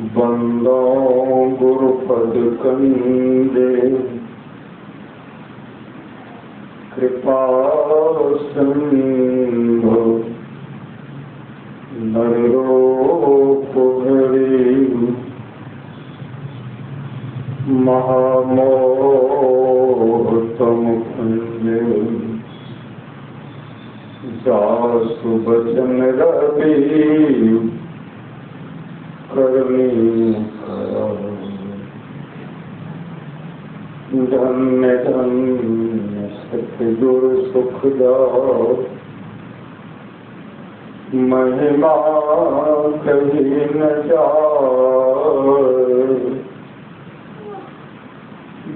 बंदो गुरुपद कंदे कृपा सिंधु नरोप हरि महामोहतम कुंजे जासु बचन रवि करनी धन्य धन्य सतगुरु सुखदाओ महिमा कहीं न जाए।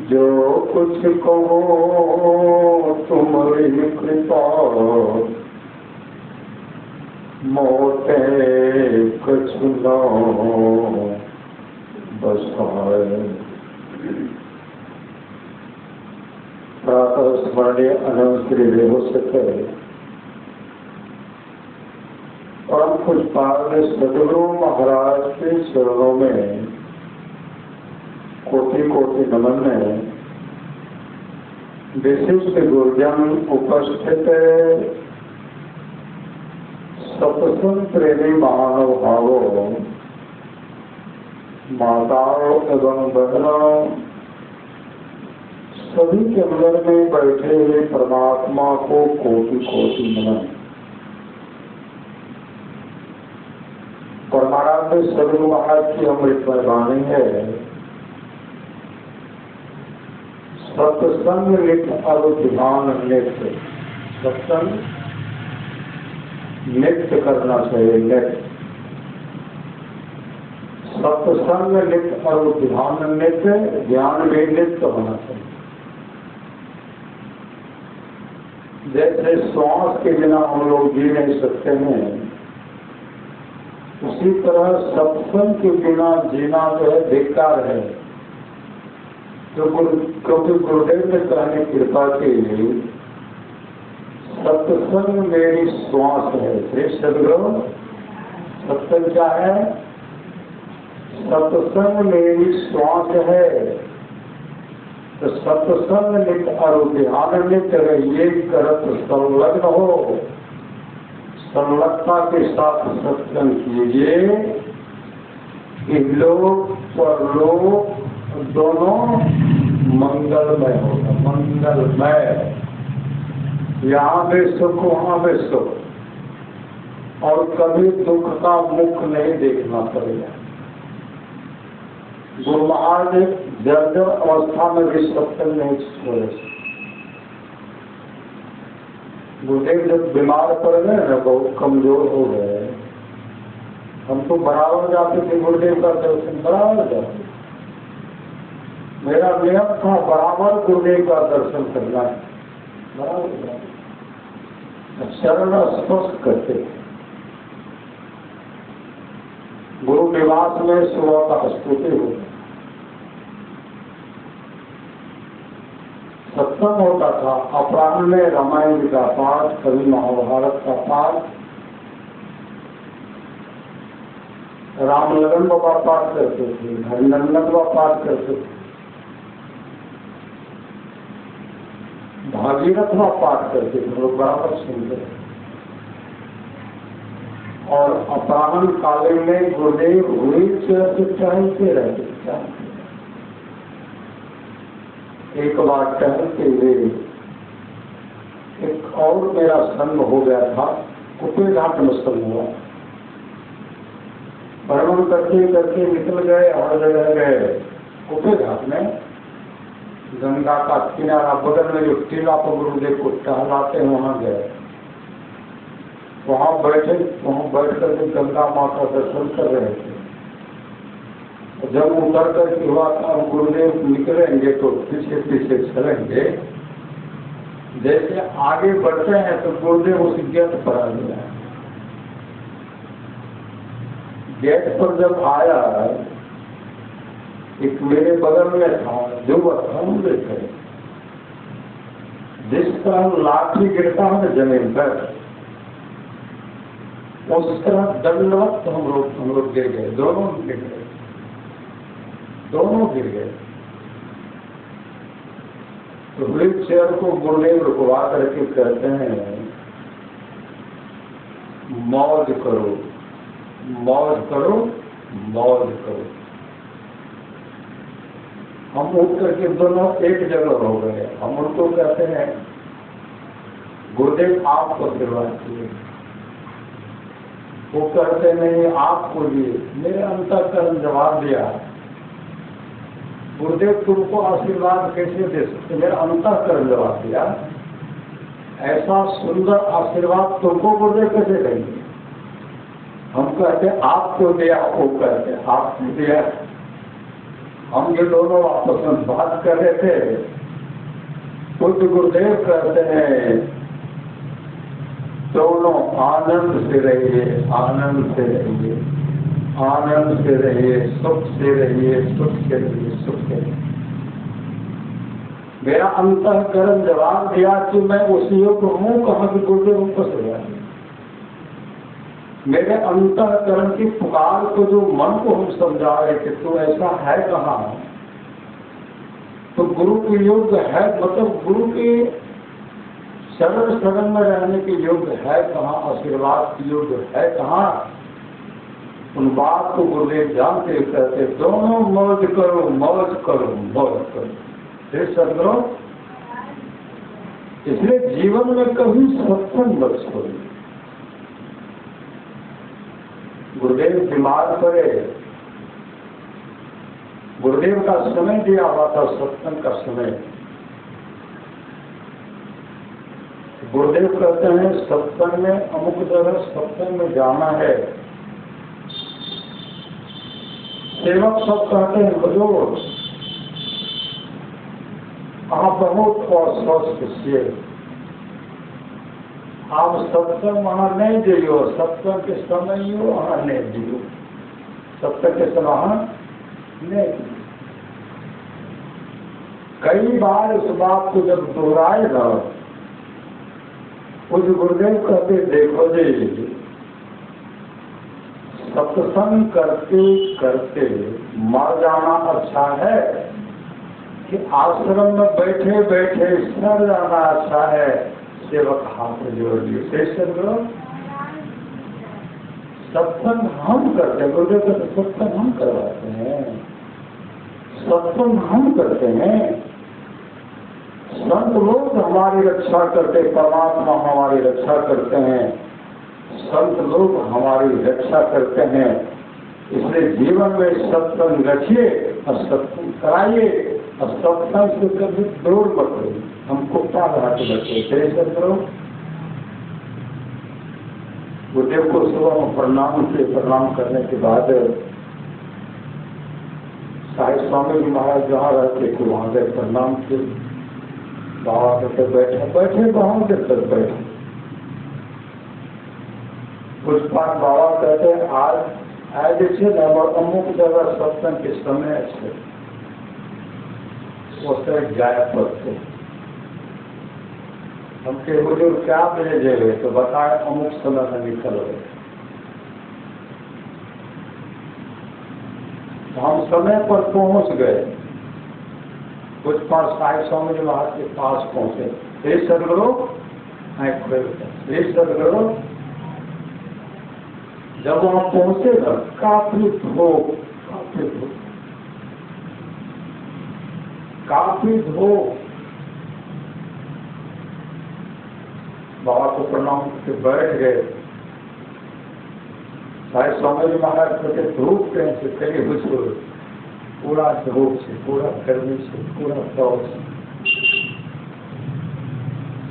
जो कुछ कहो तुम्हारी कृपा मोटे कछु न बसाए। प्रातः स्मरणीय अनंत श्री रेहो सके परम पूज्य सदगुरु महाराज के चरणों में कोटि कोटि नमन है। विशिष्ट गुरुजन उपस्थित सत्संग प्रेमी महानुभावों, माताओं एवं बहनों, सभी के अंदर में बैठे हुए परमात्मा को कोटि कोटि नमन। परमानंद सदगुरु महाराज की अमृत वाणी है, सत्संग नित्य अरुध्यान नित्य। सत्संग नित्य करना चाहिए, नित्य सत्संग नित्य अरुध्यान नित्य, ज्ञान भी नित्य होना चाहिए। जैसे श्वास के बिना हम लोग जी नहीं सकते हैं, उसी तरह सत्संग के बिना जीना जो है बेकार है। क्योंकि गुरुदेव ने कहने कृपा की, सत्संग मेरी श्वास है। श्री सदगुरु सत्संग क्या है? सत्संग मेरी श्वास है। तो सत्संग नित्य अरुध्यान नित्य रहिए, करत संलग्न हो, संलग्नता के साथ सत्संग कीजिए। इहलोक परलोक दोनों मंगलमय होगा, मंगलमय। यहाँ भी सुख वहाँ भी सुख, और कभी दुख का मुख नहीं देखना पड़ेगा। गुरु महाराज जर्जर अवस्था में भी सत्संग नहीं छोड़े। गुरुदेव जब बीमार पड़ गए ना, बहुत कमजोर हो गए, हम तो बराबर जाते थे गुरुदेव का दर्शन, बराबर जाते। मेरा नियम था बराबर गुरुदेव का दर्शन करना है, बराबर चरण स्पर्श करते। गुरु निवास में सुबह का स्तुति होता, सत्संग होता था। अपराह्न में रामायण का पाठ, कभी महाभारत का पाठ, रामलगन बाबा पाठ करते थे, हरिनंदन बाबा पाठ करते थे, भागीरथ बाबा पाठ करते थे, लोग बराबर सुनते थे। और अपराह्न काले में गुरुदेव व्हील चेयर से टहलते रहते थे। एक बार टहलते हुए एक और मेरा संग हो गया था, कुपे घाट में संग हुआ। भ्रमण करते करते निकल गए, हर जगह गए। कुपे घाट में गंगा का किनारा, बगल में जो टीला पर गुरुदेव को टहलाते हैं, वहां गए। वहां बैठ करके गंगा माँ का दर्शन कर रहे थे। जब उतर करके हुआ था, गुरुदेव निकलेंगे तो पीछे पीछे चलेंगे। जैसे आगे बढ़ते हैं तो गुरुदेव उस गेट पर आ गया। गेट पर जब आया, एक मेरे बगल में था, जो हम देखे जिस तरह लाठी गिरता है जमीन पर, उस तरह दंडवत हम लोग गिर गए, दोनों गिर गए। दोनों गिर गए। तो व्हील चेयर को गुरुदेव रुकवा करके कहते हैं मौज करो, मौज करो, मौज करो। हम उठ करके दोनों एक जगह हो गए। हम उनको कहते हैं गुरुदेव आपको आशीर्वाद दिए। वो कहते नहीं आपको दिए। मेरे अंतःकरण जवाब दिया गुरुदेव तुमको आशीर्वाद कैसे दे सकते। मेरा अंतःकरण जवाब दिया ऐसा सुंदर आशीर्वाद तुमको गुरुदेव कैसे देंगे। हम कहते आपको दिया, वो कहते आपको दिया। हम ये दोनों आपस में बात कर रहे थे। कुछ गुरुदेव कहते हैं दोनों आनंद से रहिए, आनंद से रहिए, आनंद से रहिए, सुख से रहिए, सुख से रहिए, सुख से रहिए। मेरा अंतःकरण जवाब दिया कि मैं उस योग हूँ कहाँ की गुरुदेव हमको से मेरे अंतःकरण की पुकार को जो मन को हम समझा रहे थे तो ऐसा है कहाँ। तो गुरु के योग है मतलब गुरु के शरण शरण में रहने के योग्य है कहाँ, आशीर्वाद के योग्य है कहाँ। उन बात को गुरुदेव जानते कहते दोनों मौज करो, मौज करो, मौज करो। फिर सदगुरु इसलिए जीवन में कभी सत्संग मत छोड़िए। गुरुदेव बीमार पड़े, गुरुदेव का समय दिया हुआ था सत्संग का समय। गुरुदेव कहते हैं सत्संग में अमुक जगह सत्संग में जाना है। सेवक सब कहते हैं हुजूर आप बहुत अस्वस्थ छिए, आप सत्संग वहां नहीं दियो, सत्संग के समय ही वहां नहीं दियो, सत्संग के समय नहीं। कई बार इस बात को जब दोहराए ना कुछ गुरुदेव कहते देखो जी सत्संग करते करते मर जाना अच्छा है कि आश्रम में बैठे बैठे सर जाना अच्छा है। सेवक हाथ जोड़ लिए सत्संग हम करते हैं। गुरुदेव कहते सत्संग हम करवाते हैं, सत्संग हम करते हैं। संत लोग हमारी रक्षा करते, परमात्मा हमारी रक्षा करते हैं, संत लोग हमारी रक्षा करते हैं। इसलिए जीवन में सत्संग रखिए और सत्संग कराइए और सत्संग से कभी दूर मत रहिए। हमको क्या बनाते बच्चे करो। गुरुदेव को सुबह में प्रणाम करने के बाद साहिब स्वामी जी महाराज जहाँ रहते थे वहां गए, प्रणाम किए। बाबा कहते बैठे बैठे बहुत देर तक बैठे। कुछ बात बाबा कहते हैं आज देखिए न अमुक जगह सत्संग के समय से उससे गायब पड़ते हम के बुजुर्ग क्या भेजे गए तो बताए अमुक समय में निकल गए। हम समय पर पहुंच गए। कुछ पास साहिब स्वामी जी महाराज के पास पहुंचे। हे सदगुरु, हे सदगुरु, जब वहां पहुंचे ना काफी धूप, काफी धूप। बाबा को प्रणाम करके बैठ गए। साहिब स्वामी जी महाराज कहते धूप कहीं से कहीं हुजूर पूरा धूप से, पूरा गर्मी से, पूरा दौड़ से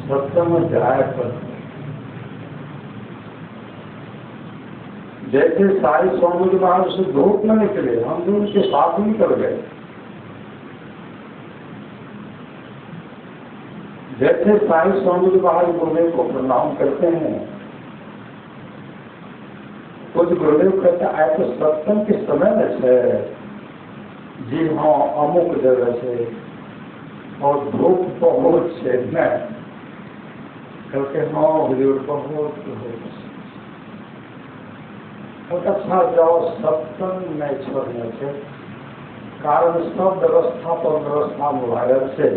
सत्संग में जाया पर जैसे साहिब स्वामी जी महाराज से धूप में निकले हम भी उनके साथ निकल गए। जैसे साहिब स्वामी जी महाराज गुरुदेव को प्रणाम करते हैं कुछ गुरुदेव कहते हैं आए तो सत्संग के समय में है जी हाँ अमुक जगह से और धूप बहुत से मैं कहते हाँ हुजूर बहुत अच्छा जाओ सत्संग नहीं छोड़ने से कारण सब व्यवस्था पर व्यवस्था मुबारक से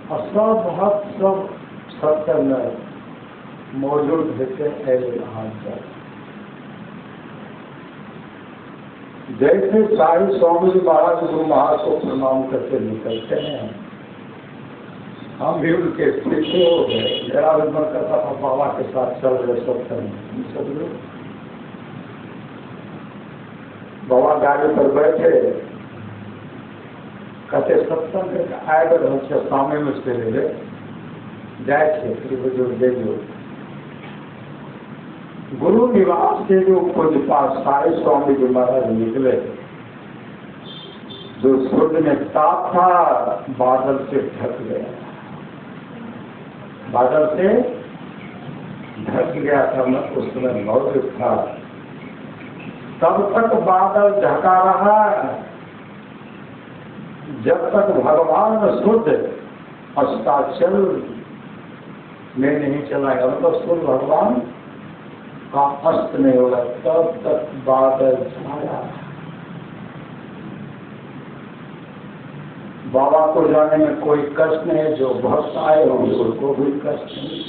और सब भक्त सब सत्य में मौजूद होते हैं। जैसे साई स्वामी जी महाराज गुरु महाराज को प्रणाम करके निकलते हैं, हम भी उनके पीछे हो गए। मेरा भी मन करता था बाबा के साथ चल रहे सत्संग। सब लोग बाबा गाड़ी पर बैठे, कहते सत्संग आए तो सामने में चले जाए देखियो गुरु निवास से जो खुद पास साई स्वामी जी महाराज निकले, जो सूर्य में ताप था बादल से ढक गया, बादल से ढक गया था। मैं उस समय मौजूद था। तब तक बादल ढका रहा जब तक भगवान शुद्ध अस्ताचल में नहीं चला गया, मतलब शुद्ध भगवान का अस्त नहीं होगा, तब तक बादल छाया। बाबा को जाने में कोई कष्ट नहीं, जो भक्त आए होंगे उनको भी कष्ट नहीं।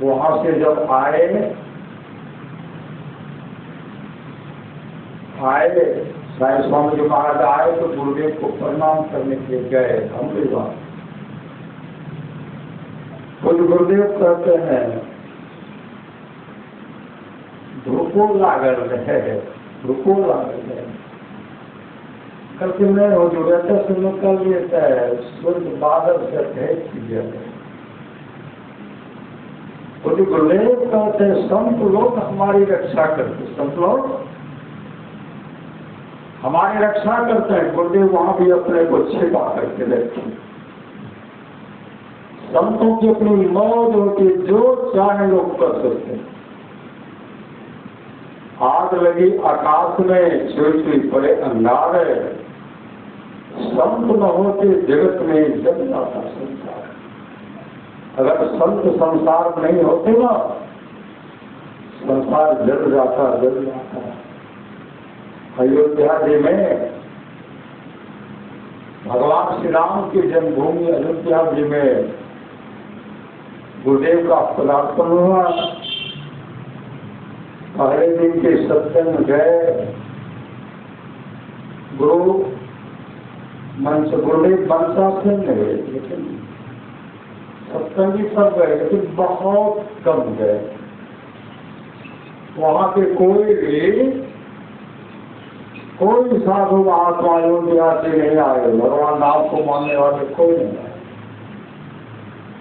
वहां से जब आए साई स्वामी जी महाराज आए तो गुरुदेव को प्रणाम करने के लिए गए। हम भी बात खुद गुरुदेव कहते हैं धूपो लागल रहे, धूपो लागल रहे, करके नहीं हो जो रहता से निकल लेता है, सूर्य बादल से भेज दिया। खुद गुरुदेव कहते हैं संत लोग हमारी रक्षा करते, संत लोग हमारी रक्षा करते हैं। गुरुदेव वहां भी अपने को छिपा करके रखे। संतों की अपनी मौज होती, जो चाहे लोग कर सकते हैं। आग लगी आकाश में, छुई पड़े अंगार, संत न होते जगत में जल जाता संसार। अगर संत संसार नहीं होते ना, संसार जल जाता। अयोध्या जी में भगवान श्री राम की जन्मभूमि अयोध्या जी में गुरुदेव का पदार्पण हुआ। पहले दिन के सत्संग गए, गुरु मंच गुरुदेव मनसा से गए, लेकिन सत्संगी सब गए, लेकिन बहुत कम गए। वहां के कोई साधु महात्मा अयोध्या से नहीं आए, भगवान राम को मानने वाले कोई नहीं आए।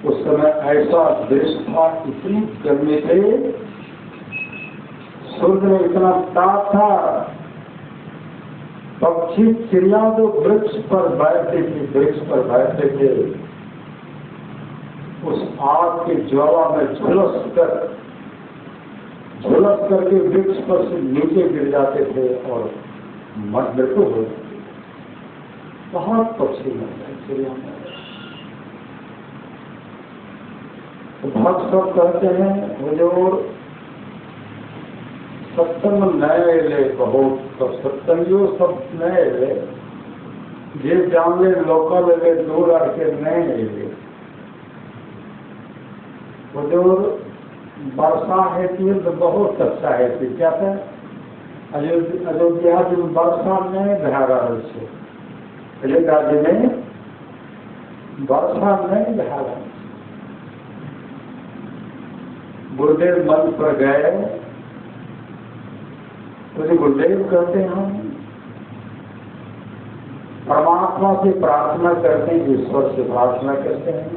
उस समय ऐसा दृश्य था, इतनी गर्मी थे, सूर्य में इतना ताप था, पक्षी चिड़िया जो वृक्ष पर बैठते थे, उस आग की ज्वाला में झुलस करके वृक्ष पर से नीचे गिर जाते थे और मृत्यु हो। बहुत पक्षी मरते, चिड़िया मरते। भक्त सब कहते हैं हुजूर सत्संग नए ले, बहुत तो सत्संगियों सब नए ले, जे जान ले लोकल ले, दूर आके नए ले। हुजूर वर्षा है तो बहुत अच्छा है, क्या है अयोध्या जी में वर्षा नहीं भा रहा है, अयोध्या जी में वर्षा नहीं भा रहा। गुरुदेव मन पर गए, तो गुरुदेव कहते हैं हम परमात्मा से प्रार्थना करते हैं, ईश्वर से प्रार्थना करते हैं,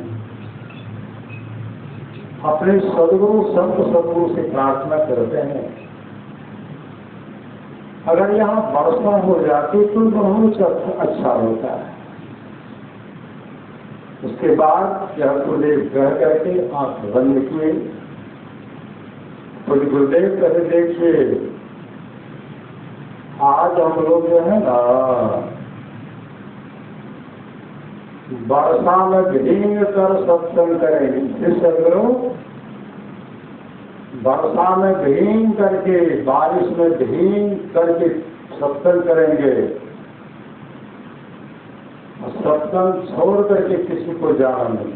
अपने सदगुरु संत सदगुरु से प्रार्थना करते हैं। अगर यहाँ वर्षा हो जाती तो बहुत अच्छा होता है। उसके बाद यह गुरुदेव कह करके आंख बंद किए, तो गुरुदेव कहते देखिए आज हम लोग जो है ना वर्षा में भीग कर सत्संग करेंगे। जिस सदगुरु वर्षा में भींग करके, बारिश में भींग करके सत्संग करेंगे, और सत्संग छोड़ करके किसी को जाना नहीं।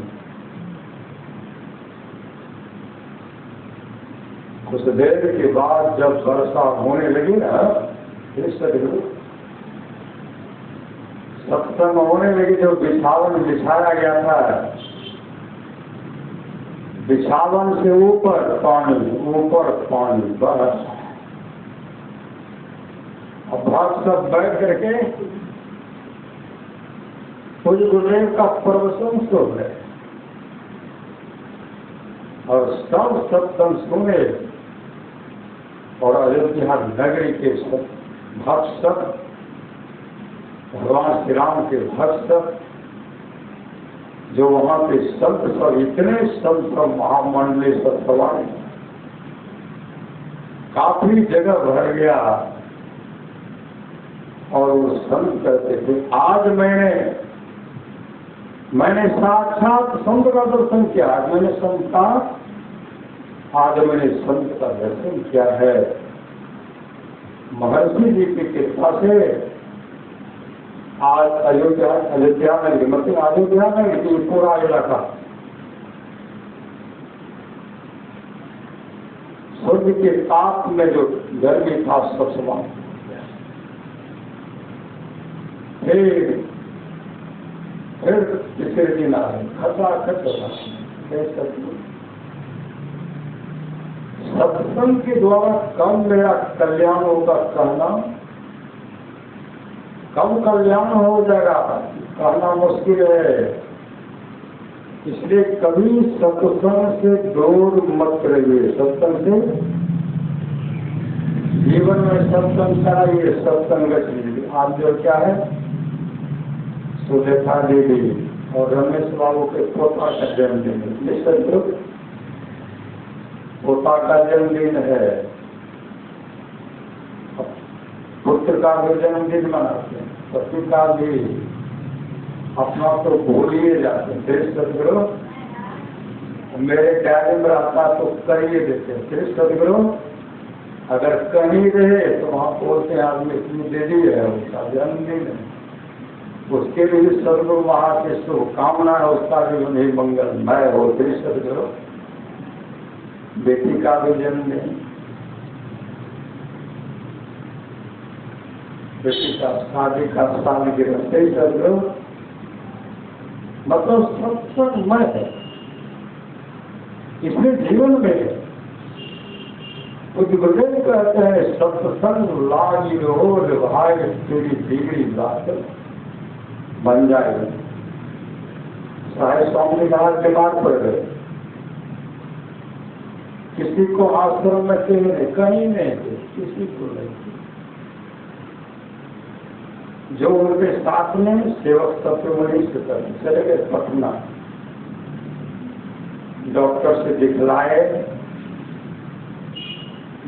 कुछ देर के बाद जब वर्षा होने लगी ना, फिर सत्संग होने लगी, जो बिछावन बिछाया गया था, बिछावन से ऊपर पानी बस। अब भक्त सब बैठ करके पूज्य गुरुदेव का प्रवचन सुन रहे और सब सत्संग सुने, और अयोध्या नगरी के सब भक्त सब, भगवान श्री राम के भक्त सब, जो वहां पे संत सब, इतने संत सब महामंडली सब सवार, काफी जगह भर गया। और वो संत कहते थे, आज मैंने साक्षात संत का दर्शन किया, आज मैंने संत का दर्शन किया है। महर्षि जी की कृपा से आज अयोध्या में, मतलब अयोध्या में पूरा इलाका सूर्य के ताप में जो गर्मी था सब समाप्त। फिर तीसरे दिन आ रहे खचाखच सत्संग के द्वारा कम मेरा कल्याण होगा कहना, कम कल्याण हो जाएगा कहना मुश्किल है। इसलिए कभी सत्संग से दूर मत रहिए। सत्संग से जीवन में सत्संग कराइए, सत्संग कीजिए। आप जो क्या है, सुलेखा देवी और रमेश बाबू के पोता का जन्मदिन, पोता का जन्मदिन है, पुत्र का भी जन्मदिन मनाते हैं, पति का भी, अपना तो भूल ही जाते हैं। फिर सदगुरु मेरे डायरी में रहता तो कर ही देते हैं। फिर सदगुरु अगर कहीं रहे तो वहाँ बोलते हैं आदमी इतनी दे दी है, उसका जन्मदिन है, उसके लिए सदगुरु महा के शुभकामना है, उसका भी उन्हें मंगलमय हो। फिर सदगुरु बेटी का भी जन्मदिन, बेटी का शादी का सालगिरह, सही सदगुरु मतलब सत्संगमय है। इसमें जीवन में कुछ गुरुदेव कहते हैं, सत्संग लागी रोज भाई तेरी बिगड़ी बात बन जाएगी। साहे स्वामी महाराज बीमार पड़ गए, किसी को आश्रम में कहीं नहीं थे, किसी को नहीं, जो उनके साथ में सेवक सत्यमणि से चले गए पटना, डॉक्टर से दिखलाए,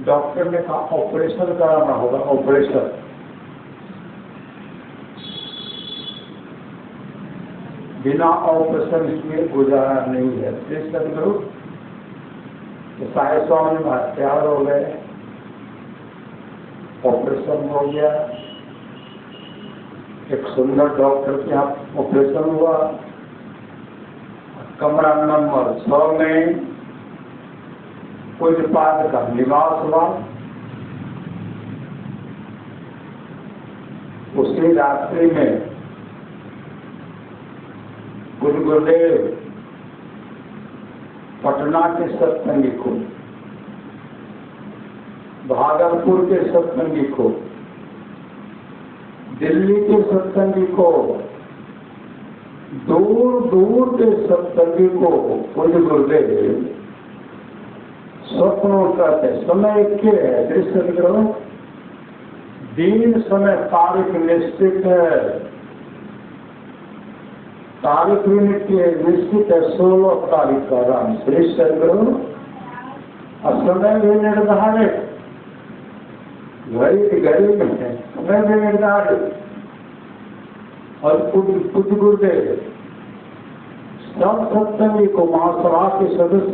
डॉक्टर ने कहा ऑपरेशन कराना होगा, ऑपरेशन। बिना ऑपरेशन इसमें गुजारा नहीं है। करो तो साहे स्वामी महाराज तैयार हो गए, ऑपरेशन हो गया, एक सुंदर डॉक्टर के यहाँ ऑपरेशन हुआ। कमरा नंबर 6 में पूज्यपाद का निवास हुआ। उसी रात्रि में पूज्य गुरुदेव पटना के सत्संगी को, भागलपुर के सत्संगी को, दिल्ली के सत्संगी को, दूर दूर के सत्संगी को पूज्य गुरुदेव स्वप्नों करते। समय के है, दृश्य करो, दिन समय तारीख निश्चित है, तारीख निश्चित है 16 तारीख का राम दृश्य करो, और समय भी निर्धारित, घड़ी में है, समय भी निर्धारित। और पूज्य गुरुदेव सब सत्संगी को, महासभा के सदस्य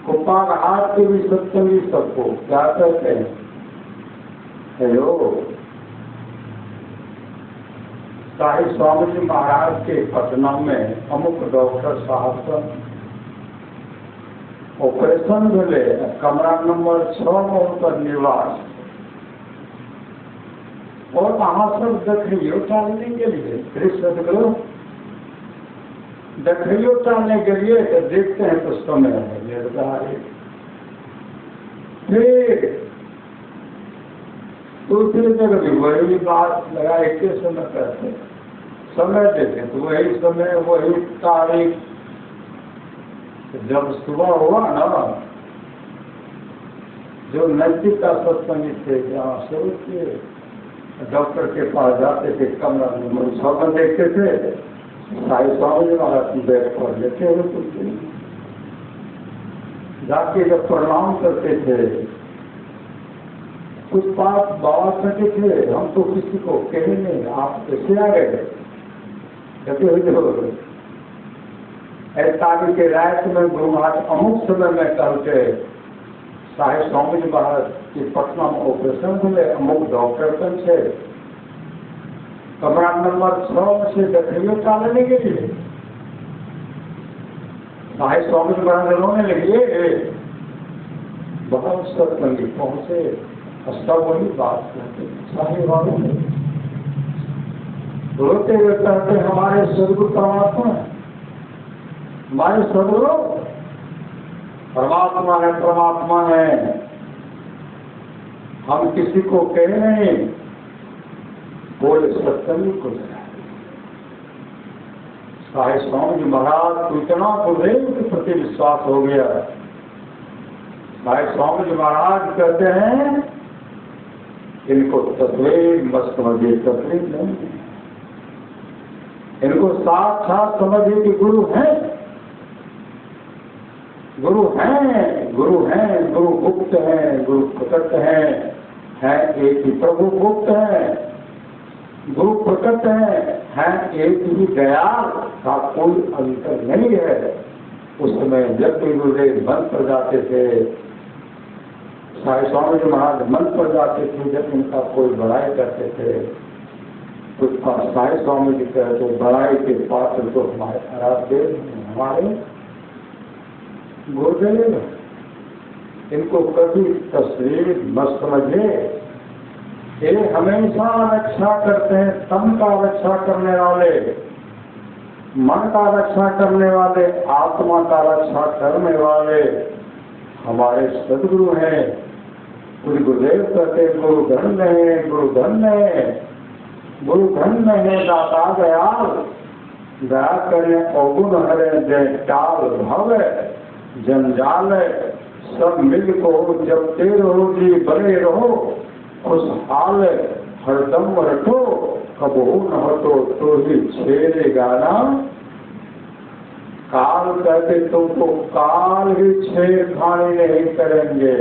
को उपाघात के भी सत्संगी सबको क्या कहते हैं? हेलो, साहिब स्वामी जी महाराज के पटना में अमुक डॉक्टर साहब का ऑपरेशन मिले, कमरा नंबर 6 में उनका निवास, और वहां सब दखियो टालने के लिए सदगुरु दखियो टालने के लिए तो देखते हैं तो समय है निर्धारित। फिर दूसरी जगह भी वही बात लगाए के समय करते, समय देते तो वही समय वही तारीख। जब सुबह हुआ ना, जो नजदीक का सत्संगी थे जहाँ शुरू किए, डॉक्टर के पास जाते थे, कमरा नंबर 6 में देखते थे, साहिब स्वामी जी महाराज बैठ पर लेते हुए कुछ जाके जब प्रणाम करते थे, कुछ बात बाबा करते थे, हम तो किसी को कहे नहीं, आप कैसे आ गए? कहते हुए तारीख के रात में गुरुघाट अमुक समय में कहते साहिब स्वामी जी महाराज की पटना में ऑपरेशन हुए, अमुक डॉक्टर कन से कमरा नंबर 6 से दखियो टालने के लिए साहिब स्वामी जी महाराज रोने लगे। बहुत सत्संगी पहुंचे, सब वही बात करते साहिब बाबू रोते हुए कहते हमारे सदगुरु परमात्मा, हमारे सदगुरु परमात्मा है, परमात्मा है, हम किसी को कहे नहीं, बोले सत्संगी को। साहिब स्वामी जी महाराज को इतना गुरुदेव के प्रति विश्वास हो गया। साहिब स्वामी जी महाराज कहते हैं इनको तस्वीर मत समझिए, तस्वीर नहीं, इनको साक्षात समझिए कि गुरु हैं, गुरु हैं, गुरु हैं, गुरु गुप्त हैं, गुरु प्रकट हैं, एक ही प्रभु गुप्त है, गुरु प्रकट है एक ही दयाल का कोई अंतर नहीं है। उस समय जब भी गुरुदेव मन पर जाते थे, साहिब स्वामी जी महाराज मन पर जाते थे, जब उनका कोई बड़ाई करते थे तो साहिब स्वामी जी कहते बड़ाई के पात्र तो हमारे आराध्य हमारे गुरुदेव, इनको कभी तस्वीर मत समझे, ये हमेशा रक्षा करते हैं, तन का रक्षा करने वाले, मन का रक्षा करने वाले, आत्मा का रक्षा करने वाले हमारे सदगुरु हैं। कुछ गुरुदेव कहते गुरु धन्य है, गुरु धन्य है, गुरु धन्य है दाता दयाल, दया करे अवगुण हरे जय टाल भव जंजाल, सब मिल को जपते रहो जी बने रहो, खुशहाल हरदम रखो, कबहू न हटो तो ही छेड़े गाना। काल कहते तुमको काल ही छेड़खानी नहीं करेंगे,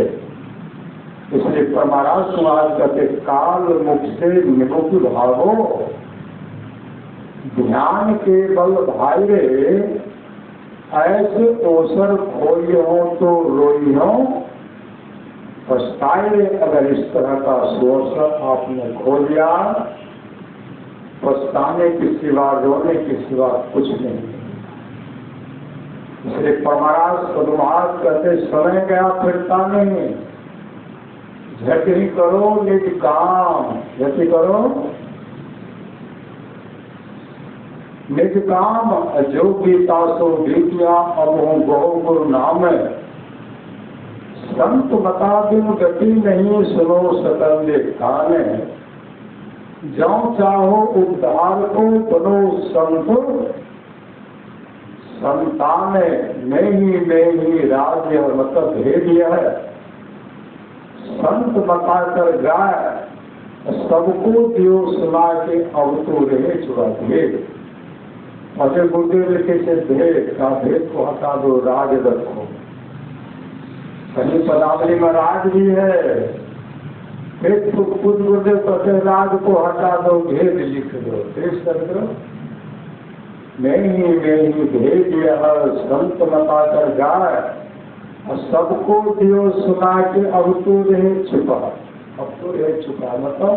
इसलिए परमाराज समाज कहते काल मुख से निमुख भागो, ध्यान के बल भाई रे, ऐसे ओसर खोई हो तो रोई हो, पछताए अगर इस तरह का सोच आपने खो लिया, पछताने की सिवा रोने की सिवा कुछ नहीं। इसलिए परमाराज सदुमार्ग कहते समय गया फिरता नहीं, झट ही करो निज काम, झट ही करो निज काम, जो गीता सो बीतिया अब हूँ बहु गुरु नाम, संत बता दिन गति नहीं सुनो सकल काने, जाओ चाहो उद्धार को बनो संत, संतान में ही राज्य मत भेद है, संत बताकर गाय सबको दियो सुना के अब तो रहे चुरा भेद। और गुरुदेव लिखे से भेद का भेद को हटा दो, राज रखो। कहीं पदावली में राज भी है, फिर तो खुद गुरुदेव कहते राज को हटा दो, भेद लिख दो, देश कर दो। मैं ही भेद यह संत मता कर गाय और सबको दियो सुना के अब तो रहे छुपा, अब तो रहे छुपा, मतलब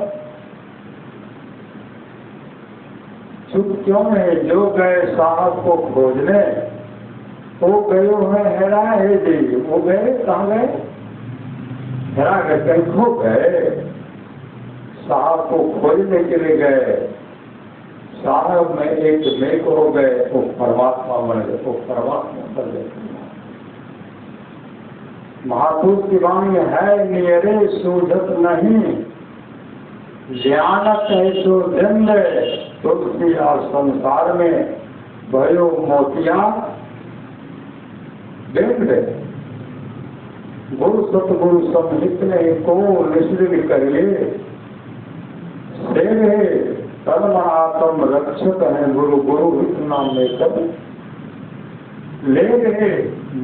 चुप क्यों है? जो गए साहब को खोजने वो गए हुए हेरा है जी, वो गए कहाँ गए? हेरा गए, कहीं खो गए। साहब को खोजने के लिए गए, साहब में एक मेघ हो गए, वो परमात्मा बन गए, वो परमात्मा बन गए। महापुरुष की वाणी है नियरे सूझत नहीं, ज्ञानत है तो जन्म तुलसी और संसार में भयो मोतिया देख रहे। गुरु सतगुरु समित ने को निश्चित करिए से रहे कर्म आत्म रक्षक है गुरु गुरु नाम में सब ले गए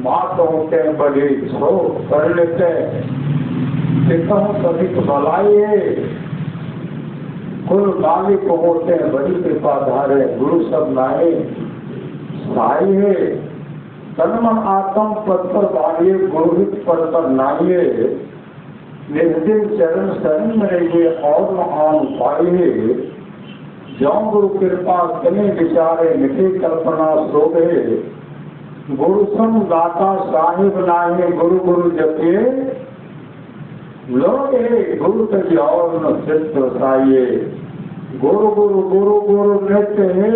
मातों के बड़े छो कर लेते सभी भलाइए कुल मालिक होते हैं बड़ी कृपा धारे गुरु सब नाये साई है तनमन आत्म पद पर भाइये गुरुहित पद पर नाइये निर्दिन चरण शरण में रहिए और महान पाइये जो गुरु कृपा कने विचारे मिटे कल्पना शोभे गुरु सम दाता साहिब नाहे गुरु गुरु जपिए लोग गुरु तक और न चित्त साइये गुरु गुरु गुरु गुरु नृत्य है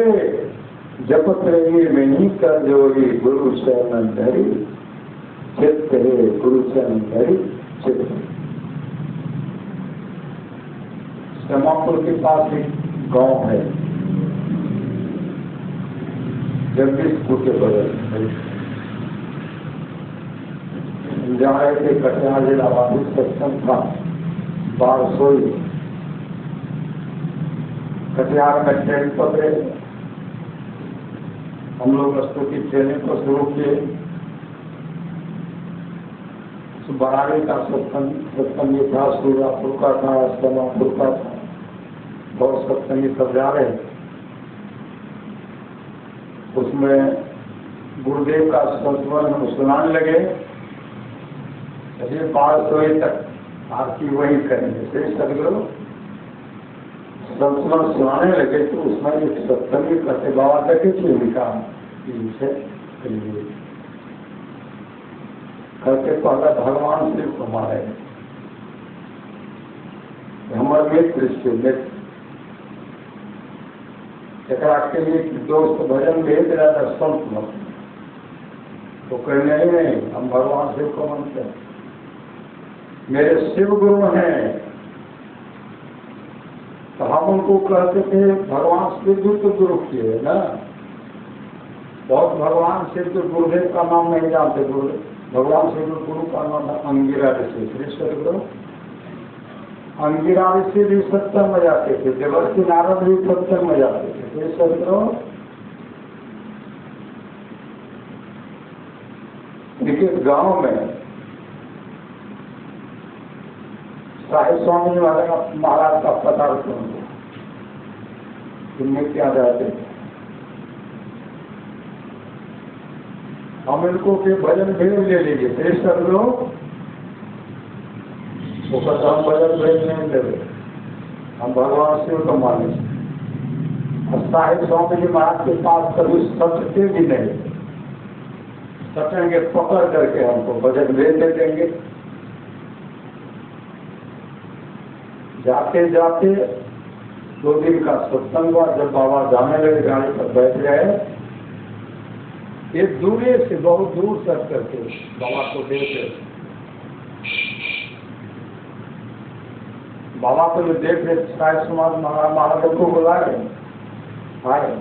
जपत रहिए में ही कर जोड़ी गुरु शरण धरी चित्त है गुरु शरण धरी चित्त। समापुर के पास एक गांव है जगदीशपुर के बगल, जहाँ के कटिहार जिला वादी सत्संग था बारसोई। कटिहार में ट्रेन पकड़े, हम लोग स्तुति ट्रेनिंग को शुरू किए। बराड़ी का सत्संग था, सूरापुर का था, समापुर का था, बहुत सत्संगी सब जा रहे। उसमें गुरुदेव का संस्मरण हम सुनाने लगे। चलिए 12 तक आरती वही करेंगे, फिर सदगुरु संस्मरण सुनाने लगे तो उसमें एक सत्संगी करते बाबा देखे थे उनका इनसे करके पहला भगवान श्री हमारे हमारे मित्र मित्र एकरा के लिए दोस्त भजन भेज रहा था संत मत तो कहने ही नहीं, हम भगवान शिव को मानते हैं, मेरे शिव गुरु हैं। तो हम उनको कहते थे भगवान शिव जी तो गुरु किए ना, बहुत भगवान शिव के गुरुदेव का नाम नहीं जानते। भगवान शिव गुरु का नाम है अंगिरा ऋषि, श्री गुरु अंगिरा ऋषि भी सत्संग में जाते थे, देवर्षि नारद भी सत्संग में जाते थे। देखिए गांव में साहिब स्वामी महाराज का पता तुमने क्या जाते, हम इनको के भजन भेज ले लीजिए, फिर सब लोग वो कहता हम भजन भेज नहीं देवे, हम भगवान शिव को माने। साहिब स्वामी जी महाराज के पास कभी सत्य भी नहीं, सटेंगे पकड़ करके हमको भजन भेज दे देंगे। जाते जाते 2 दिन का सत्संग हुआ, जब बाबा जाने लगे गाड़ी पर बैठ गए, एक दूरे से बहुत दूर तक करके बाबा को देखे, बाबा को जो देख रहे साहिब समाज महाराज को बुलाए आए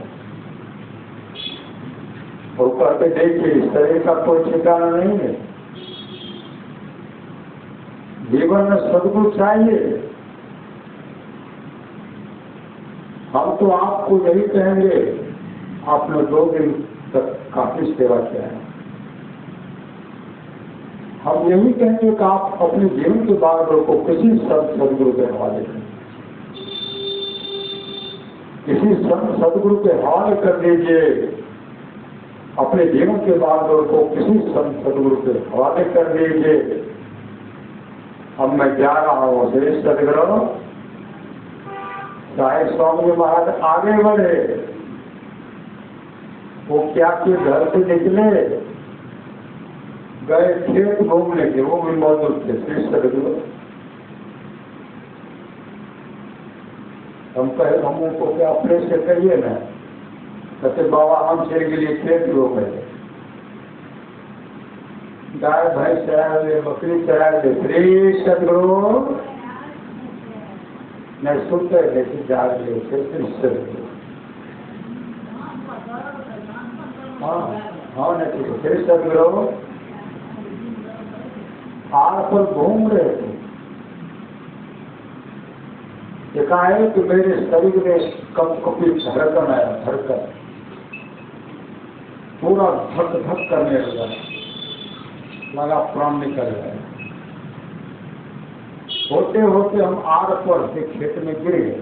और कहते देखिए शरीर का कोई ठिकाना नहीं है, जीवन में सदगुरु चाहिए। हम तो आपको यही कहेंगे, आपने 2 दिन तक काफी सेवा किया है, हम यही कहेंगे कि आप अपने जीवन के बाद को किसी सदगुरु के हवाले करें, किसी सदगुरु के हवाले कर दीजिए। अपने जीवन के बागडोर को किसी संत सदगुरु के हवाले कर दीजिए। अब मैं जा रहा हूँ श्री सदगुरु, चाहे स्वामी महाराज आगे बढ़े, वो क्या के घर से निकले गए खेत घूमने के, वो भी मौजूद थे श्री सदगुरु। हम कहे हम उनको क्या अपने से कहिए ना, कहते बाबा हम चले के लिए खेत घूम गए, गाय भैंस चरा ले, बकरी चरा ले, श्री सदगुरु नहीं सुनते लेकिन जा रहे श्री सदगुरु। हाँ नहीं श्री सदगुरु आड़ पर घूम रहे थे, एकाएक मेरे शरीर में कप कपी धड़कन आया, धड़कन पूरा धक धक करने लगा प्राण निकल गया। होते होते हम आड़ पर से खेत में गिर गए।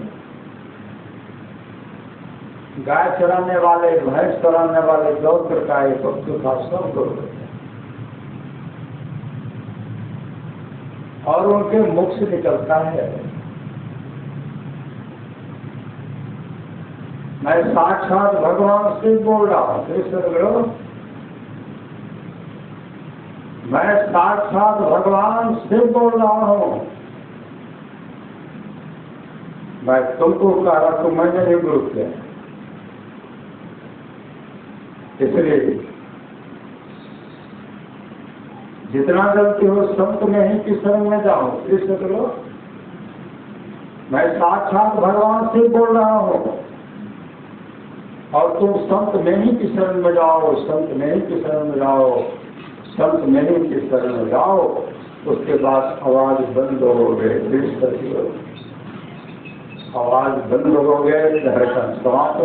गाय चराने वाले, भैंस चराने वाले, गौ करकाए, पशु था, सब गौ और उनके मुख से निकलता है मैं साक्षात भगवान से बोल रहा हूं। श्री सदगुरु मैं साक्षात भगवान से बोल रहा हूं। मैं तुमको कह रहा तो मैंने नहीं गुरु किया, इसलिए जितना जल्दी हो संत में ही की शरण में जाओ। श्री सदगुरु मैं साक्षात भगवान से बोल रहा हूं और तुम संत में ही की शरण में जाओ, संत में ही की शरण में जाओ, संत में ही की शरण में जाओ। उसके बाद आवाज बंद हो गए, श्री सदगुरु आवाज बंद हो गए, धड़कन समाप्त।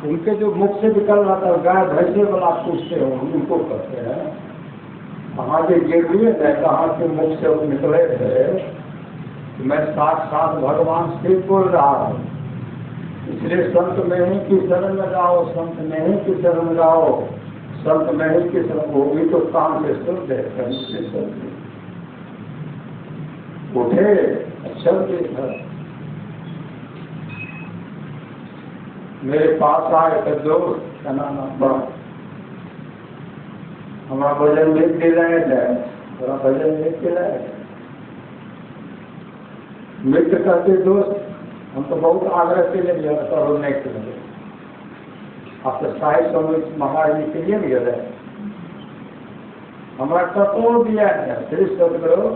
उनके जो मुख से निकल रहा था गाय भैंसे वाला पूछते हो उनको कहते हैं, कहाँ से गिर लिए थे, कहाँ से मुख से निकले थे। मैं साक्षात भगवान से बोल रहा हूँ, इसलिए संत में ही की शरण में जाओ, संत में ही की शरण में जाओ, संत में ही की शरण। वो भी तो काम से सुन दे उठे चल के मेरे पास आए तो दोस्त का नाम बड़ा हमारा भजन लिख के लाए थे, थोड़ा भजन लिख के लाए। मित्र कहते दोस्त हम तो बहुत आग्रह के लिए गया रोने के लिए, आप तो साहिब स्वामी महाराज जी के लिए भी गए, हमारा कतो दिया है श्री सदगुरु।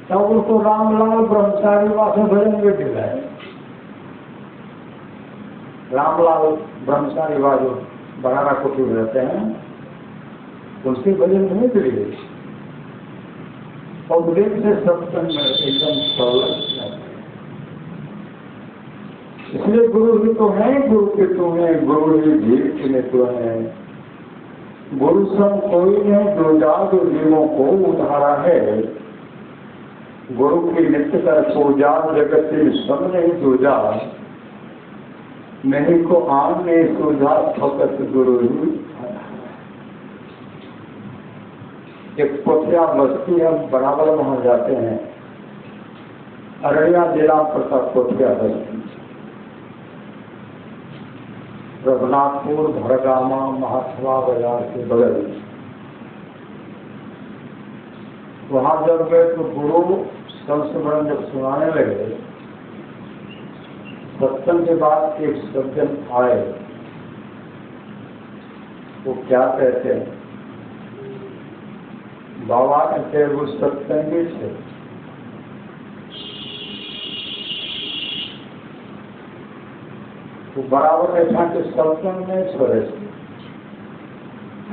तब उनको रामलाल ब्रह्मचारी वासे भजन भी दिलाए। रामलाल ब्रह्मचारी वाजो बरारा कुटीर रहते हैं, उनसे भजन नहीं दिए और उदेश से सत्संग में एकदम सरल। इसलिए गुरु ही तो है, गुरु के तो है, गुरु ही जीव में तो है। गुरु सम कोई नहीं जो जादू जीवों को उधारा है। गुरु की नित्य कर पूजा जगत से सब नहीं दूजा, नहीं को आम ने सूझा फकत गुरु ही। एक पोथिया बस्ती हम बराबर वहां जाते हैं, अररिया जिला प्रताप पोथिया बस्ती, रघुनाथपुर भरगामा महात्मा बाजार के बगल। वहां जब गए तो गुरु संस्मरण जब सुनाने लगे, सत्संग के बाद एक सज्जन आए, वो क्या कहते हैं, बाबा कहते वो सत्संगी थे। वो बराबर बैठा के सत्संग में छोड़े,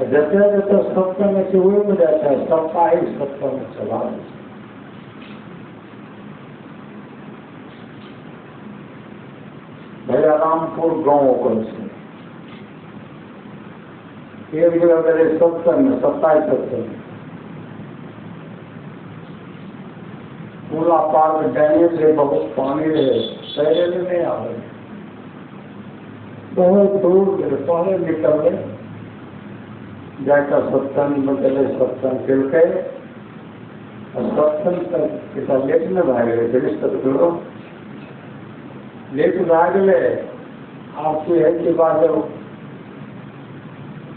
जैसे जैसे सत्संग में से हुए में जाता है साप्ताहिक सत्संग में चला। भैया रामपुर गाँव को एक जगह मेरे सत्संग में 27 सत्संग पुला पार में जाने से बहुत पानी रहे, तैरे में नहीं आवे, बहुत दूर गए, पहले निकले जाकर सत्संग में चले, सत्संग खेल के सत्संग कितना लेट में भाग गए, लेट भाग गए। आपकी है कि बात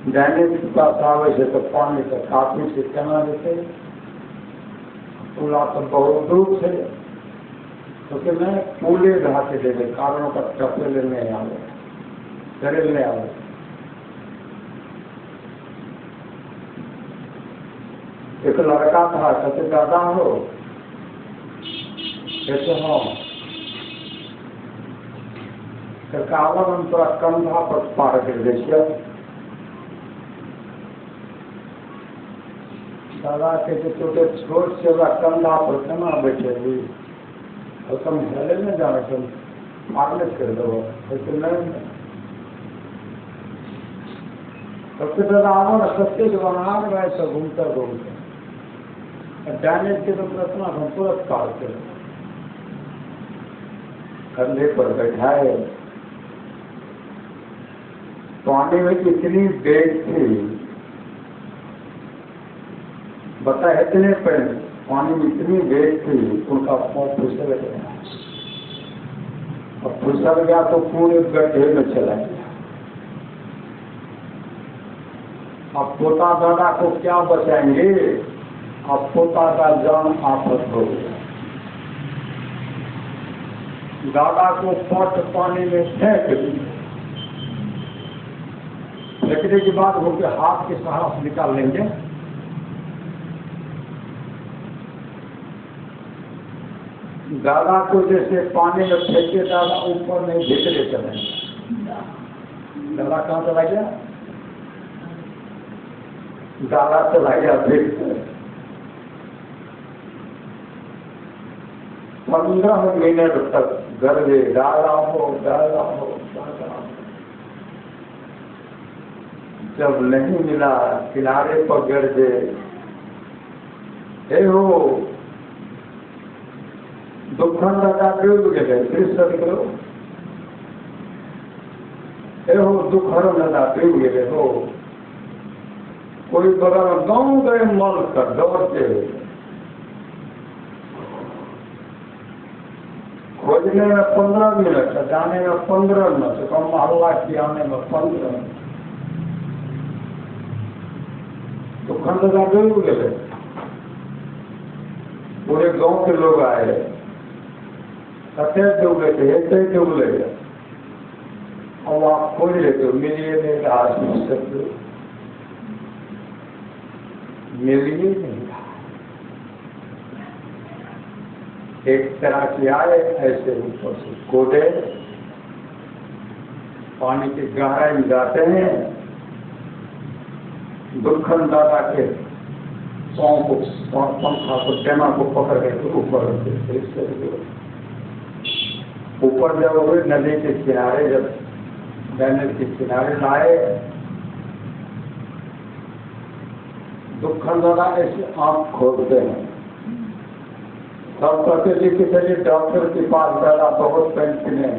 जाने के पास आवे से तो पानी का काफी से कहना देते, पुला तो बहुत दूर से, क्योंकि मैं पूले घाटे दे दे कारणों का टपे लेने आवे, करे लेने आवे। एक लड़का था, कहते दादा हो, कहते हाँ, कावन हम थोड़ा कंधा पर पार कर देखिए। दादा कहते छोटे छोट से कंधा पर केना बैठे हुई, और तुम हेले में जाना, तुम पागल कर दो, ऐसे नहीं। सबसे दादा आओ ना, सत्य के बना रहे तो घूमते घूमते जाने के तो प्रश्न हम तुरंत काटते, कंधे पर बैठाए। पानी में कितनी बेग थी बता, इतने पेड़ पानी में इतनी बेग थी, उनका पाँव फिसल गया, और फिसल गया तो पूरे गड्ढे में चला गया। अब पोता दादा को क्या बचाएंगे, अब पोता का जान आफत हो गया। दादा को पट पानी में फेंक दिया, फेंकने के बाद वो के हाथ के साहस निकाल लेंगे। दादा को जैसे पानी में फेंके, दादा ऊपर नहीं भीतरे चले, दादा कहाँ चला गया, दादा चला गया भीतर। 15 मिनट तक गरजे, दादा हो दादा हो दादा हो। जब नहीं मिला, किनारे पर गरजे, हे हो दुखन दादा डूब गए, कृष्ण करो, हे हो दुखर दादा डूब गए हो। कोई बगल गाँव गए मल कर दौड़ते हुए, खोजने में 15 मिनट, जाने में 15 मिनट, कम मोहल्ला की आने में 15 मिनट। तो खंडा डूब गए, पूरे गांव के लोग आए, कते डूब गए थे, ऐसे डूब गए। अब आप खोज लेते, मिलिए नहीं रहा, मिलिए नहीं रहा। एक तरह की आए, ऐसे ऊपर से कोडे पानी की गहराई में जाते हैं, दुखन दादा के पाँव को, पंखा को, टेमा को पकड़ के ऊपर ऊपर जब हुए नदी के किनारे, जब बैनर के किनारे लाए, दुखन दादा ऐसे आंख खोलते हैं, सब कहते थे कि चलिए डॉक्टर के पास, दादा बहुत पेंशन है।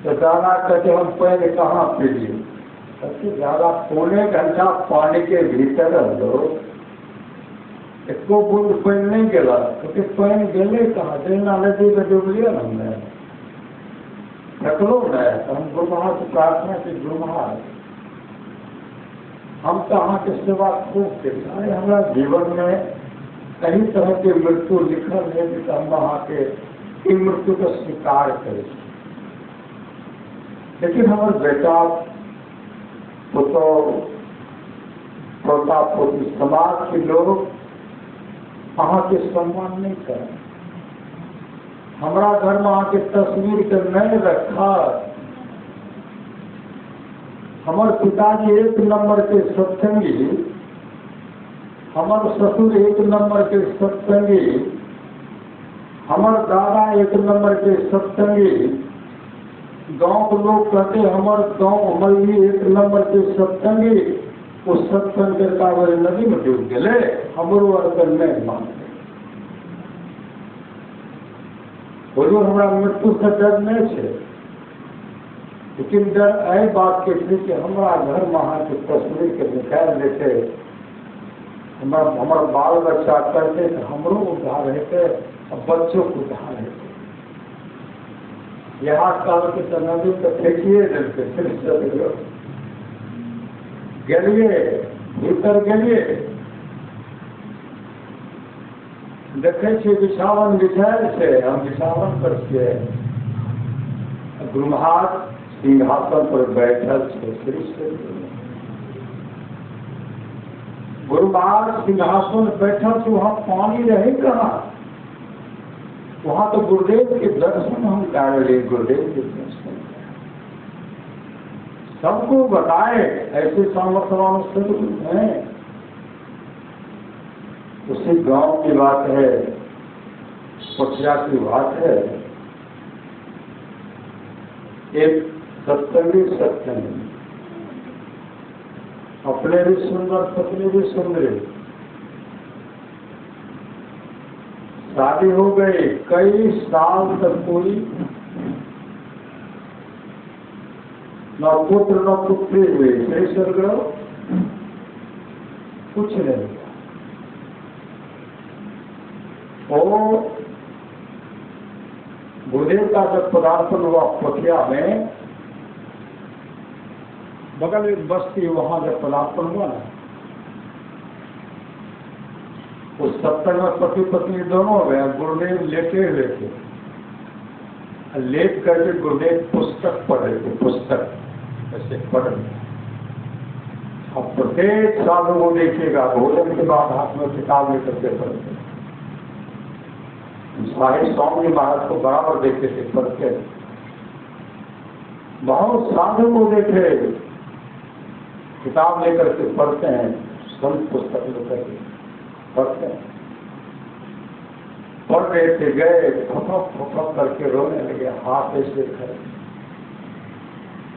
तो दादा कहते हम पैर कहाँ पीलिए, सबसे ज्यादा पौने घंटा पानी के भीतर लो, एको बूंद पैन नहीं गला, क्योंकि पैन गले कहाँ, जैना नदी में डूब लिया ना हमने, रखलो न, तो हम गुरुमहा से प्रार्थना की, गुरुमहा हम कहाँ के सेवा खूब के, हमारा जीवन में कई तरह की मृत्यु लिखल है, कि हम वहाँ के मृत्यु को स्वीकार करें। लेकिन हमारे बेटा पुतो पोता पोती समाज के लोग वहाँ के सम्मान नहीं करें। हमारा घर में वहाँ के तस्वीर के नहीं रखा। हमारे पिताजी 1 नंबर के सत्संगी, हमारे ससुर 1 नंबर के सत्संगी, हमारे दादा 1 नंबर के सत्संगी, गांव के लोग कहते हमारे गांव हमारी 1 नंबर के सत्संगी, उस सत्संग करता बोले नदी में डूब गए हमरो अर्पण नहीं मानते बोलो हमारा मृत्यु से डर नहीं है, लेकिन डर आई बात के थे कि हमारा घर वहाँ के तस्वीर के निकाल देते, हमारा बाल बच्चा करते तो हमरो उद्धार रहते और बच्चों को उद्धार रहते। यहाँ काल के नदी तो फेंकिए देते फिर गलिए भीतर गलिए देखे छे बिछावन बिछायल छे, हम बिछावन पर छिए, गुरुमहाराज सिंहासन पर बैठल छे। गुरुमहाराज सिंहासन बैठल छे, वहाँ पानी रहे कहाँ? वहाँ तो गुरुदेव के दर्शन हम कर रहे, गुरुदेव के दर्शन सबको बताए ऐसे सामर्थ्यवान सदगुरु हैं। उसी गांव की बात है, पटिया की बात है। एक सत्संगी अपने भी सुंदर पत्नी भी सुंदर, शादी हो गई, कई साल तक पूरी न पुत्र न पुत्री हुई, कुछ नहीं। और गुरुदेव का जब पदार्पण हुआ पटिया में, बगल एक बस्ती, वहां जब पदार्पण हुआ ना, उस सत्संग में पति पत्नी दोनों गए। गुरुदेव लेटे हुए थे, लेट करके गुरुदेव पुस्तक पढ़ रहे थे, पुस्तक ऐसे पढ़ रहे। अब प्रत्येक साधु को देखिएगा भोजन के बाद हाथ में किताब लेकर के पढ़ते। साहिब स्वामी महाराज को बराबर देखते थे पढ़ते। बहुत साधु को देखे किताब लेकर के पढ़ते हैं, संत पुस्तक लेकर के पढ़ते हैं। पढ़ रहे थे, गए फपक करके रोने लगे, हाथ ऐसे कर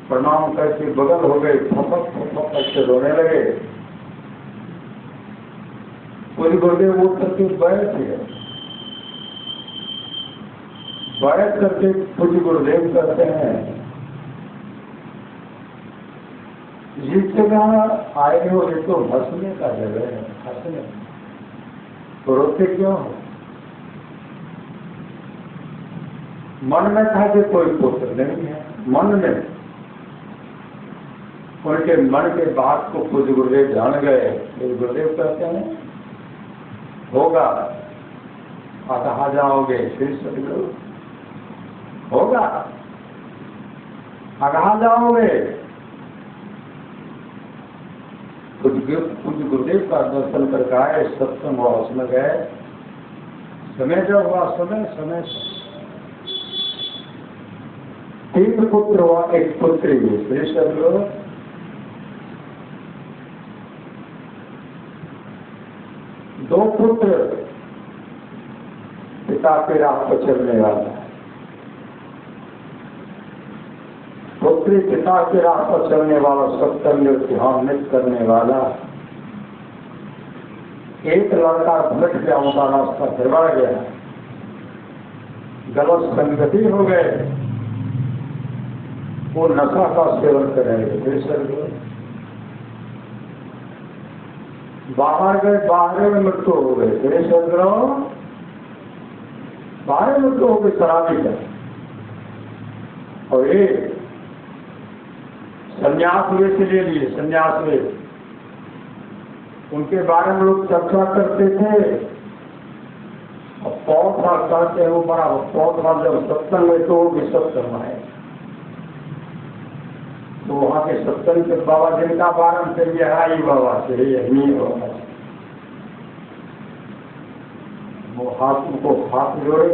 प्रणाम करके बगल हो गए, फपक करके रोने लगे। पूरी गुरुदेव उठ करके बैठ गए, बैठ करके पूज्य गुरुदेव कहते हैं, जिस जगह आए हो ये तो हंसने का जगह है, हंसने तो रोते क्यों हो? मन में था कि कोई पुत्र नहीं है, मन में उनके मन के बात को पूज्य गुरुदेव जान गए। गुरुदेव कहते हैं होगा, कहा जाओगे फिर सदगुरु होगा, कहा जाओगे? पूज्य गुरुदेव का दर्शन करके आए, सत्संग हुआ, उसमें गए। समय जब हुआ, समय 3 पुत्र हुआ, 1 पुत्री हुई। श्री सदगुरु 2 पुत्र पिता के राह पर चलने वाला, पुत्री पिता के राह पर चलने वाला, सत्संग ध्यान नित करने वाला। एक लड़का भटक गया, उनका रास्ता गड़बड़ गया, गलत संगति हो गए, वो नशा का सेवन करेंगे। बाहर गए, बाहर में मृत्यु हो गए। बाहर मृत्यु हो गई शराबी का। और ये संन्यास वे से ले लिए, संन्यास वे, उनके बारे में लोग चर्चा करते थे। और पौधा कहते हैं, वो बड़ा पौधा जब सत्संग में तो भी सत्संग है, तो वहाँ के सत्संग के बाबा जिनका बारन से यही बाबा से यही बाबा, वो उनको हाथ जोड़े,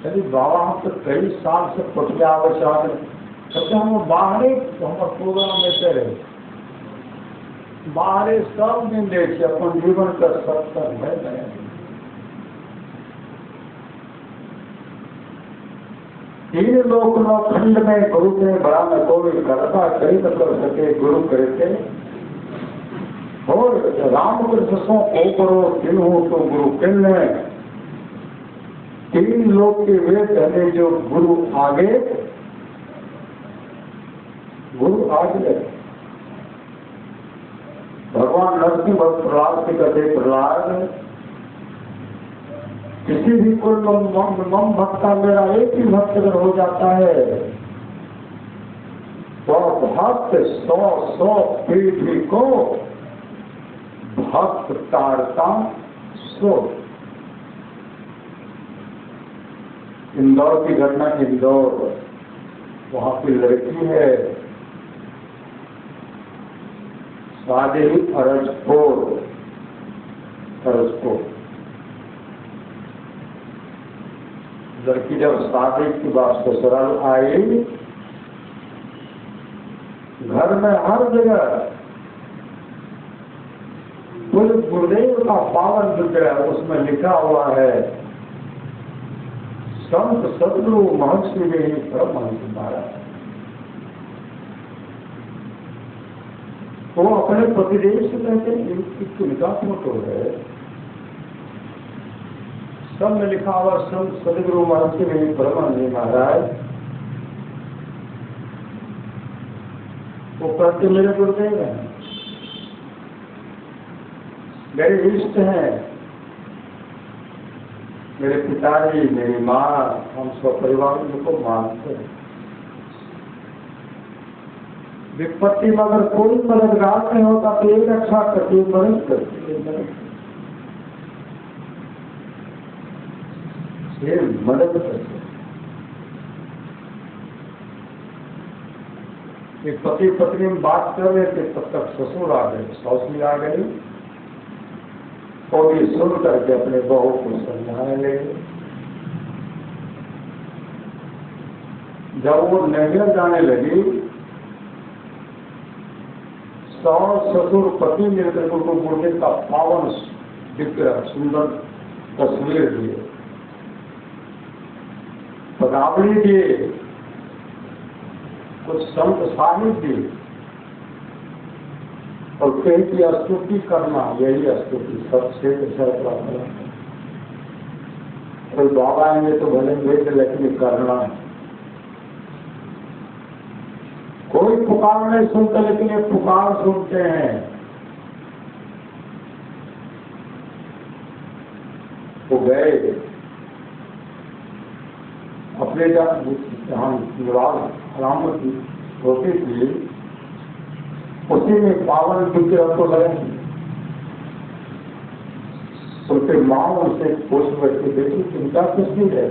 यदि बाबा हम तो कई साल से पटिया आवश्यक कहते हम बाहरे हमारे प्रोग्राम में रहे, बाहरे सब दिन देखे अपन जीवन का सत्संग है। तीन लोक खंड में गुरु के बड़ा न कोई करता कहीं न कर सके, गुरु करते और रामकृष्ण सो को करो किन्हू तो गुरु किन्ने, तीन लोग के वेद धने जो गुरु आगे, गुरु आगे। भगवान नरसिंह भक्त प्रहलाद से कहते प्रहलाद किसी भी को मम भक्ता मेरा एक ही भक्त अगर हो जाता है तो भक्त 100 पीढ़ी को भक्त तारता सो। इंदौर की घटना, इंदौर वहां की लड़की है सादेही अरजपुर, लड़की जब शादी की बात ससुराल आई, घर में हर जगह कुल गुरुदेव का पावन विग्रह, उसमें लिखा हुआ है संत सदगुरु महर्षि में ही परमहंस महाराज। वो अपने पतिदेव से कहते हैं इसकी निकात्मक हो है, सब में लिखा हुआ संत सदगुरु महर्षि में ही परमहंस महाराज। वो कहते मेरे गुरुदेव हैं, मेरे इष्ट हैं, मेरे पिताजी, मेरी माँ, हम सब परिवार उनको मानते हैं। विपत्ति में अगर कोई मददगार नहीं होता तो एक अच्छा करती, मदद करती, मदद करते। एक पति पत्नी में बात कर रहे थे, तब तक ससुर आ गए, सास भी आ गई, और ये सुन करके अपने बहू को समझाने लगे। जब वो नैहर जाने लगी, सास ससुर पति मिलकर उनको गुरुदेव का पावन दिव्य सुंदर तस्वीर दिए, पदावली दिए, कुछ संत साहित्य दिए, और कहीं की स्तुति करना, यही स्तुति सबसे प्रार्थना। कोई बाबा आएंगे तो भले वेद लेकिन करना है। कोई पुकार नहीं सुनते, लेकिन ये पुकार सुनते हैं। वो गए अपने जहाँ निवास होती थी, उसी में पावन विग्रह को लगे। उनके माँ उनसे पूछ बैठी, बेटी चिंता तस्वीर है,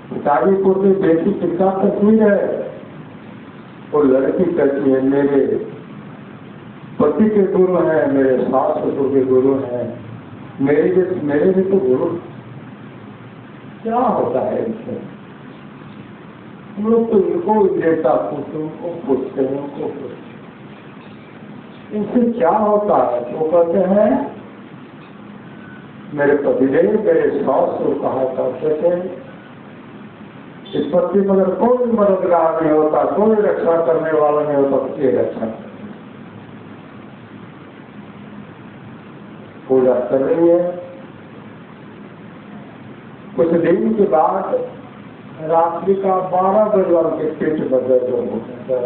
पिताजी को बेटी चिंता तस्वीर है। और लड़की कहती है मेरे पति के गुरु हैं, मेरे सास ससुर के गुरु हैं, मेरे भी तो गुरु। क्या होता है इससे? हम लोग तो इनको देता पूछते, उनको पूछते हैं, उनको पूछते, इनसे क्या होता है? तो कहते हैं मेरे पतिदेव मेरे सास को कहा करते थे, इस पति में अगर कोई मददगार नहीं होता, कोई रक्षा करने वाला नहीं होता, तो ये रक्षा पूजा कर रही है। कुछ दिन के बाद रात्रि का 12 बजे उनके पेट में दर्द होता है।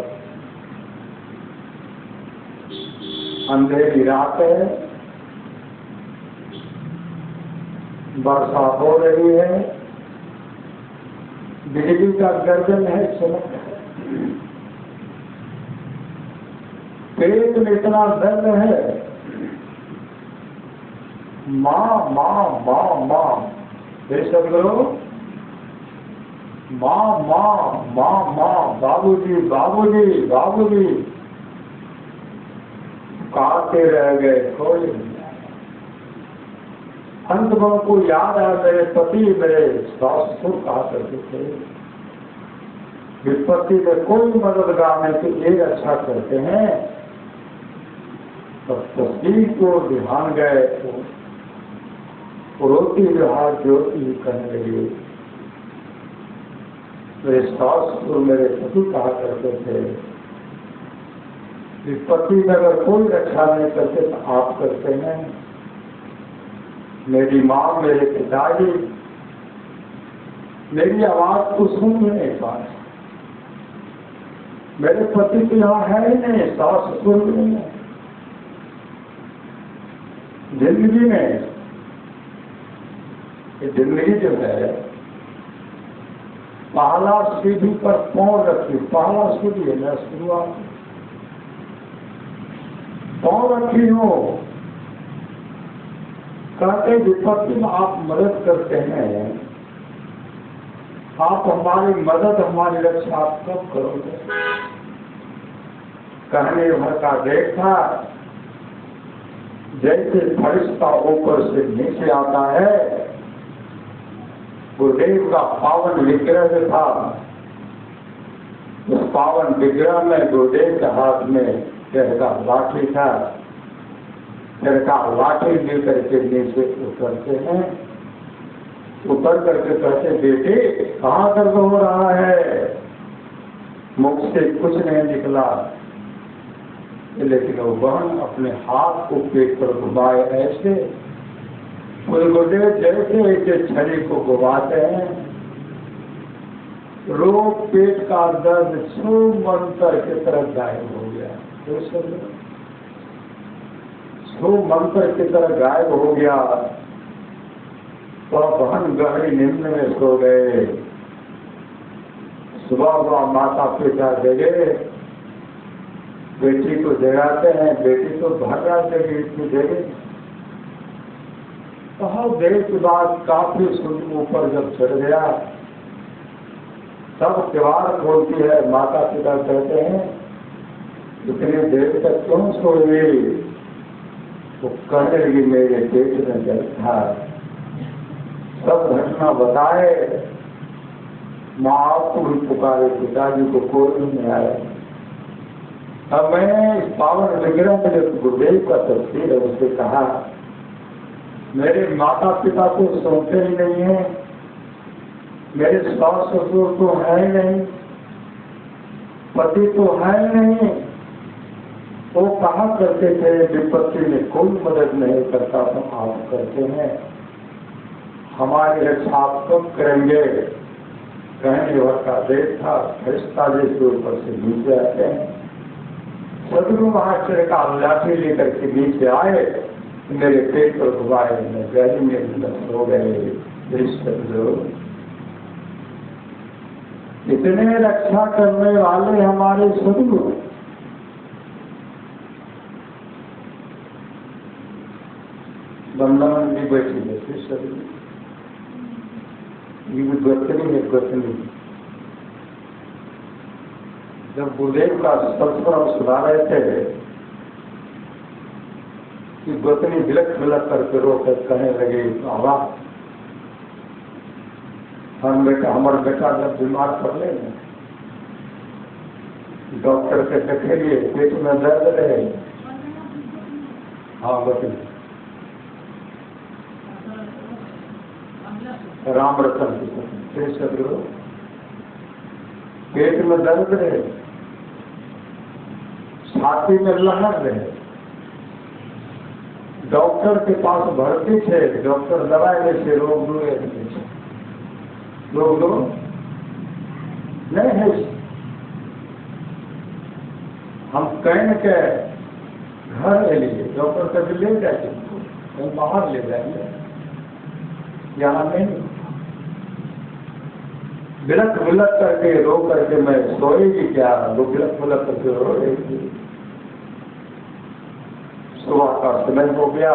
अंधेरी रात है, वर्षा हो रही है, बिजली का गर्जन है, चमक है, पेट में इतना दर्द है। माँ माँ माँ माँ ये सब लोग माँ माँ माँ माँ, बाबूजी बाबूजी बाबूजी कहते रह गए। कोई अंत में को याद आया, मेरे पति मेरे ससुर कहा करते थे, विपत्ति में कोई मददगार नहीं, तो ये अच्छा करते हैं। तो तस्वीर को ध्यान गए तो रोटी विहार ज्योति करने लगे। मेरे सास ससुर मेरे पति कहा करते थे, विपत्ति में अगर कोई रक्षा नहीं करते तो आप करते हैं। मेरी माँ, मेरे पिताजी मेरी आवाज को सुन भी नहीं पाए। मेरे पति तो यहाँ है ही नहीं, सास ससुर भी नहीं है जिंदगी में। जिंदगी जो है पहला सीढ़ी पर पांव रखी, पहला सीढ़ी है ना, शुरुआत पांव रखी हो। कहते विपत्ति में आप मदद करते हैं, आप हमारी मदद, हमारी रक्षा आप कब करोगे? कहने भर का देख था, जैसे फरिश्ता ऊपर से नीचे आता है, गुरुदेव का पावन विग्रह था। उस पावन विग्रह में गुरुदेव के हाथ में का लाठी था। का लाठी लेकर के नीचे उतरते हैं, उतर करके कहते बेटे कहाँ दर्द हो रहा है? मुख से कुछ नहीं निकला, लेकिन वो बहन अपने हाथ को पेट पर घुमाए ऐसे, गुरुदेव जैसे ऐसे छड़ी को घुमाते हैं, रोग पेट का दर्द छू मंत्र की तरह गायब हो गया। छू मंत्र की तरह गायब हो गया। तो बहन गहरी नींद में सो गए। सुबह हुआ, माता पिता जगे, बेटी को जगाते हैं, बेटी तो भर रात जगी, इतनी जगे। बहुत देर के बाद काफी सूर्य ऊपर जब चढ़ गया, तब त्योहार खोलती है। माता पिता कहते हैं इतनी देर तक क्यों सो गई? वो कहने लगी मेरे पेट में दर्द था। सब घटना बताए, माँ को भी पुकारे, पिताजी को कोई नहीं आया। अब मैं इस पावन विग्रह में जो गुरुदेव का तस्वीर है उससे कहा, मेरे माता पिता तो सोते ही नहीं है, मेरे सास ससुर तो है ही नहीं, पति तो है ही नहीं। वो कहा करते थे विपत्ति में कोई मदद नहीं करता तो आप करते हैं, हमारी रक्षा आप कब करेंगे? कहने का देश था, फरिश्ता जैसे ऊपर से नीचे आते हैं। सदगुरु महाशय का लाठी लेकर के नीचे आए, मेरे पेट पर घुमाए, मैं गहरी में सो गए। सदगुरु इतने रक्षा करने वाले हमारे सदगुरु, वृंदावन भी बैठी है सदगुरु, ये गोतनी है गोतनी। जब गुरुदेव का संस्मरण सुना रहे थे कि गोतनी विलक विलक करके रोकर कहने लगे, बाबा हमारा बेटा जब बीमार पड़ ले, डॉक्टर से देखेंगे पेट में दर्द रहे। हाँ गोतनी राम रतन की सदगुरु, पेट में दर्द रहे, छाती में लहर रहे, डॉक्टर के पास भर्ती थे, डॉक्टर दवाई में से रोग दो नहीं है। हम कहने के घर ले लिए, डॉक्टर कभी ले जाएंगे, कहीं बाहर ले जाएंगे, यहाँ नहीं। बिलक बिलक करके रो करके मैं सोएगी क्या? वो बिलक बिलक करके रो रही थी। सुबह का समय हो गया,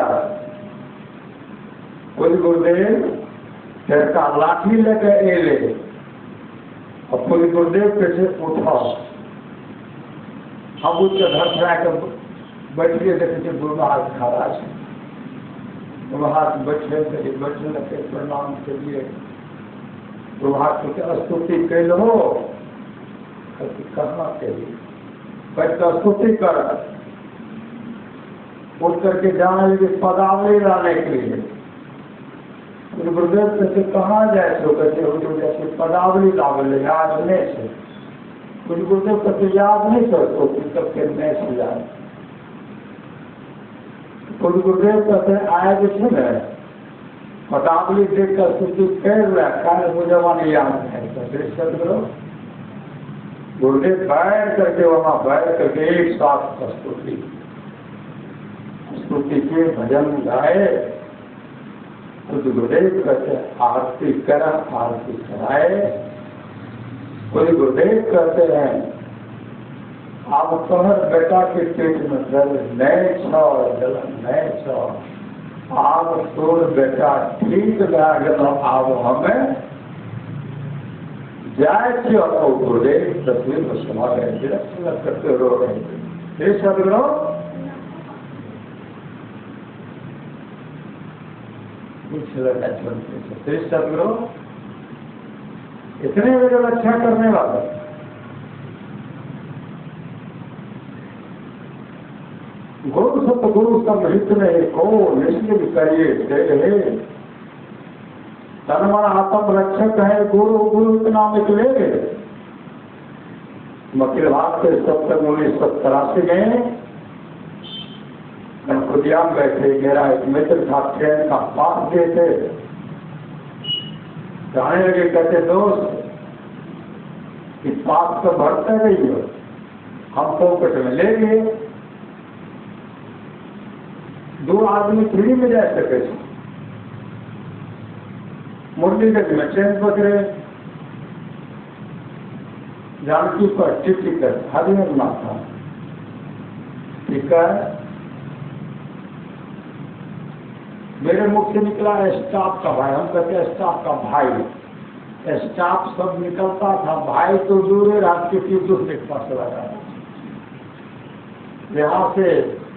कुछ गुरुदेव फिर का लाठी लेके एले, और पूरी गुरुदेव कैसे उठा, हम उसके घर से आकर बैठ गए, देखे गुरु महाराज खड़ा, हाथ बैठे लगे प्रणाम के लिए, हाथ के स्तुति कैल हो, कहाँ के लिए बैठ कर स्तुति कर, उठ करके जाने लगे पदावली लाने के लिए। गुरुदेव कहते कहाँ जाए? तो कहते जैसे पदावली लावल आज से कुछ गुरुदेव कभी याद नहीं करते कि कब कितने से याद। कुछ गुरुदेव कहते आए भी थे न पटावली देख कर स्तुति कर रखा है, मुझे वहाँ याद है। कहते सदगुरु गुरुदेव बैठ करके वहाँ बैठ करके एक साथ स्तुति के भजन गाए। कुछ गुरुदेव कहते आरती कर आरती कराए। कोई गुरुदेव कहते हैं आप तोहर बेटा के पेट में दर्द नए छो जलन नए छो, आप तोर बेटा ठीक लग गलो, आप हमें जाए छो। तो गुरुदेव तस्वीर में समा रहे करते रो रहे थे। ये सदगुरु सदगुरु इतने बड़े रक्षा करने वाला गुरु सतगुरु सब हित में को निश्चित करिए हे तन मन आत्म रक्षक है गुरु गुरु इतना निकले। मकिल भाग के 1987 में खुदिया में बैठे मेरा एक मित्र था, ट्रेन का पास देते जाने लगे। कहते दोस्त कि पास तो भरते नहीं हो, हम पॉकेट में ले गए। 2 आदमी फ्री में जा सके। मुरलीगंज में ट्रेन पकड़े, जानकी पर टिकट हरिहर माथा टिकट मेरे मुख से निकला स्टाफ का भाई। हम कहते स्टाफ का भाई, स्टाफ सब निकलता था, भाई तो दूर रात के फिर दूसरे के पास चला गया। यहाँ से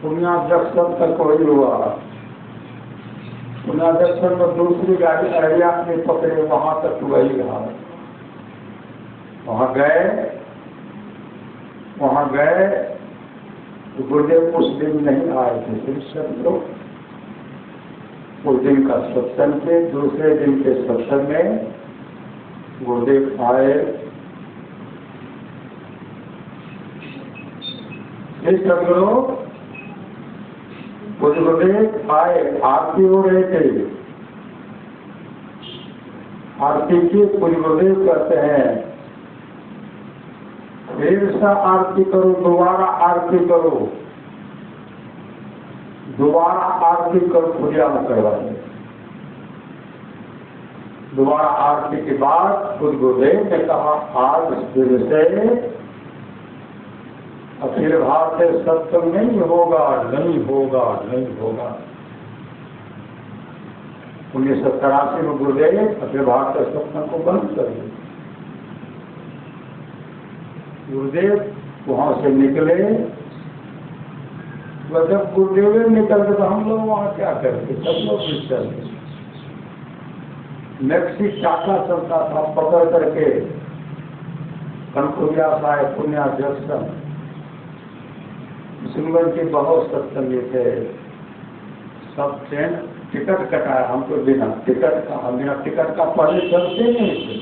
पुनिया जंक्शन तक वही हुआ। पुनिया जंक्शन में दूसरी गाड़ी अररिया ने पकड़े, वहां तक वही रहा। वहां गए तो गुरुदेव कुछ दिन नहीं आए थे। फिर सब लोग उस दिन का सत्संग थे, दूसरे दिन के सत्संग में गुरुदेव आए। इस सदगुरु गुरुदेव आए, आरती हो रहे थे। आरती की गुरुदेव कहते हैं फिर से आरती करो, दोबारा आरती करो, दोबारा आरती करो। खुदिया में करवाए। दोबारा आरती के बाद खुद गुरुदेव ने कहा आज फिर से अखिल भारतीय सत्संग नहीं होगा, नहीं होगा, नहीं होगा। 1983 में गुरुदेव अखिल भारतीय सत्संग को बंद कर दिया। गुरुदेव वहां से निकले। जब गुरुदेव निकलते तो हम लोग वहां क्या करते, सब लोग चलते। मैक्सी टाका चलता था, पकड़ करके कनकुरिया साहेब पुण्या जंक्शन सिंगल के बहुत सत्संगी थे। सब ट्रेन टिकट कटाया, हमको बिना टिकट का पहले चलते नहीं थे।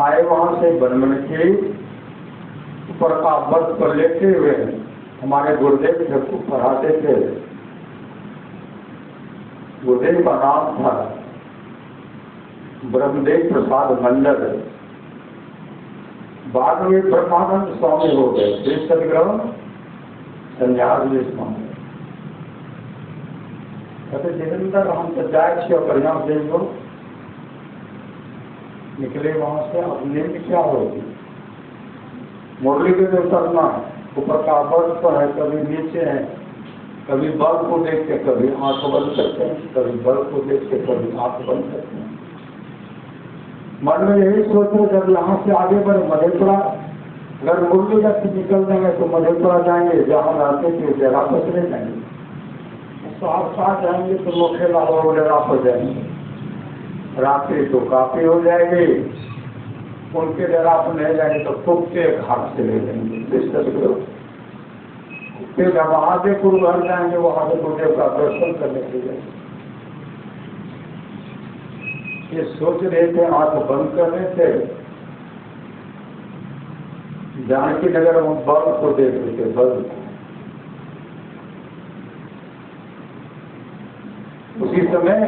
आए वहां से बनमन के ऊपर का वर्ग पर लेते हुए हमारे गुरुदेव सबको पढ़ाते थे। गुरुदेव का नाम था ब्रह्मदेव प्रसाद मंडल। बाद में ब्रह्मानंद स्वामी हो गए। श्री सदगुरु संन्यास स्वामी कहते जितेंद्र हम तो जाए छे बढ़िया से निकले वहां से। अब नींद क्या होगी, मुरली के जो उतरना ऊपर का बर्थ पर है, कभी नीचे है, कभी बल को देख के कभी आंख बंद करते हैं, कभी बल को देख के कभी आंख बंद करते हैं। मन में यही सोच रहे जब यहाँ से आगे बढ़े मधेपुरा, अगर मुरली का निकल देंगे तो मधेपुरा जाएंगे, जहाँ रहते थे जगह पर चले जाएंगे। साथ जाएंगे तो लोखे लावा वगैरह पर जाएंगे, रात्रि तो काफी हो जाएगी। उनके डेरा पर नहीं जाएंगे तो कुत्ते घाट से ले लेंगे। फिर जब महादेवपुर घर जाएंगे, वहां से गुरुदेव का दर्शन करने के लिए ये सोच रहे थे, आंख बंद कर रहे थे, जानकी नगर में बल्ब को देख रहे थे, बल्ब। उसी समय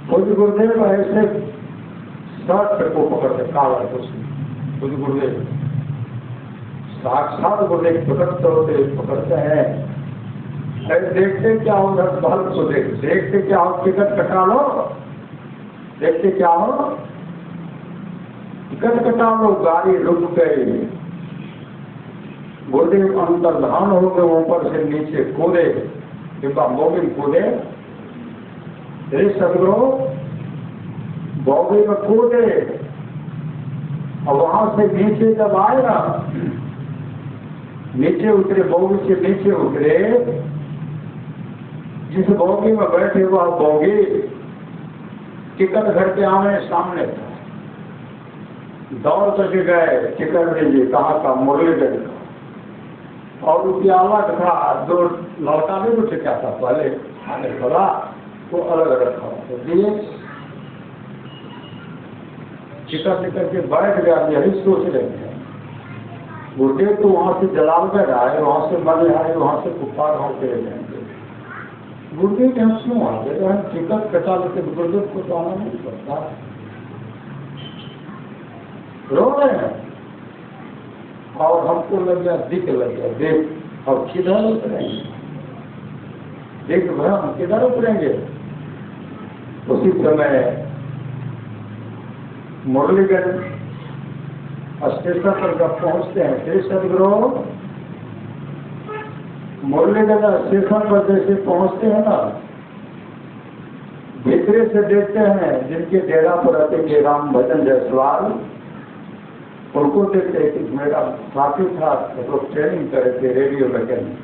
खुद गुरुदेव ऐसे शर्ट को पकड़ते, काला खुद गुरुदेव साक्षात गुरुदेव पकड़ते हैं। अरे देखते क्या हो, बल्ब को देखते क्या हो, टिकट कटा लो, देखते क्या हो, टिकट कटा लो। गाड़ी रुक गई, गुरुदेव अंतर्धान हो गए, ऊपर से नीचे कूदे, डिब्बा मोबिल कूदे, सदगुरु बॉगी में कूदे, और वहां से नीचे जब आएगा, नीचे उतरे, बॉगी से नीचे उतरे, जिस बॉगी में बैठे वह बॉगी टिकट घर के आने सामने था। दौड़ करके गए, टिकट लीजिए, कहाँ का, मुरलीगंज का, और रुपया अलग था, दो लड़का भी कुछ क्या था, पहले आने पड़ा वो अलग रखा दिए, टिकट लेकर के बैठ गया। यही सोच रहे हैं गुरुदेव तो वहां से जलालगढ़ आए, वहां से मल आए, वहां से कुप्पार वहां चले जाएंगे। गुरुदेव के हम क्यों आ गए, हम टिकट कटा लेते, गुरुदेव को तो आना नहीं पड़ता, रो रहे हैं। और हमको लग गया, दिख लग गया, देख अब किधर उतरेंगे, देख भैया हम किधर उतरेंगे। उसी समय मुरलीगंज स्टेशन पर जब पहुंचते हैं, फिर सदगुरु मुरलीगंज स्टेशन पर जैसे पहुंचते हैं ना, भीतरे से देखते हैं जिनके डेरा पर रहते के राम भजन जायसवाल, उनको देखते हैं कि मेरा साथी था, लोग ट्रेनिंग करे थे रेडियो मैकेनिक,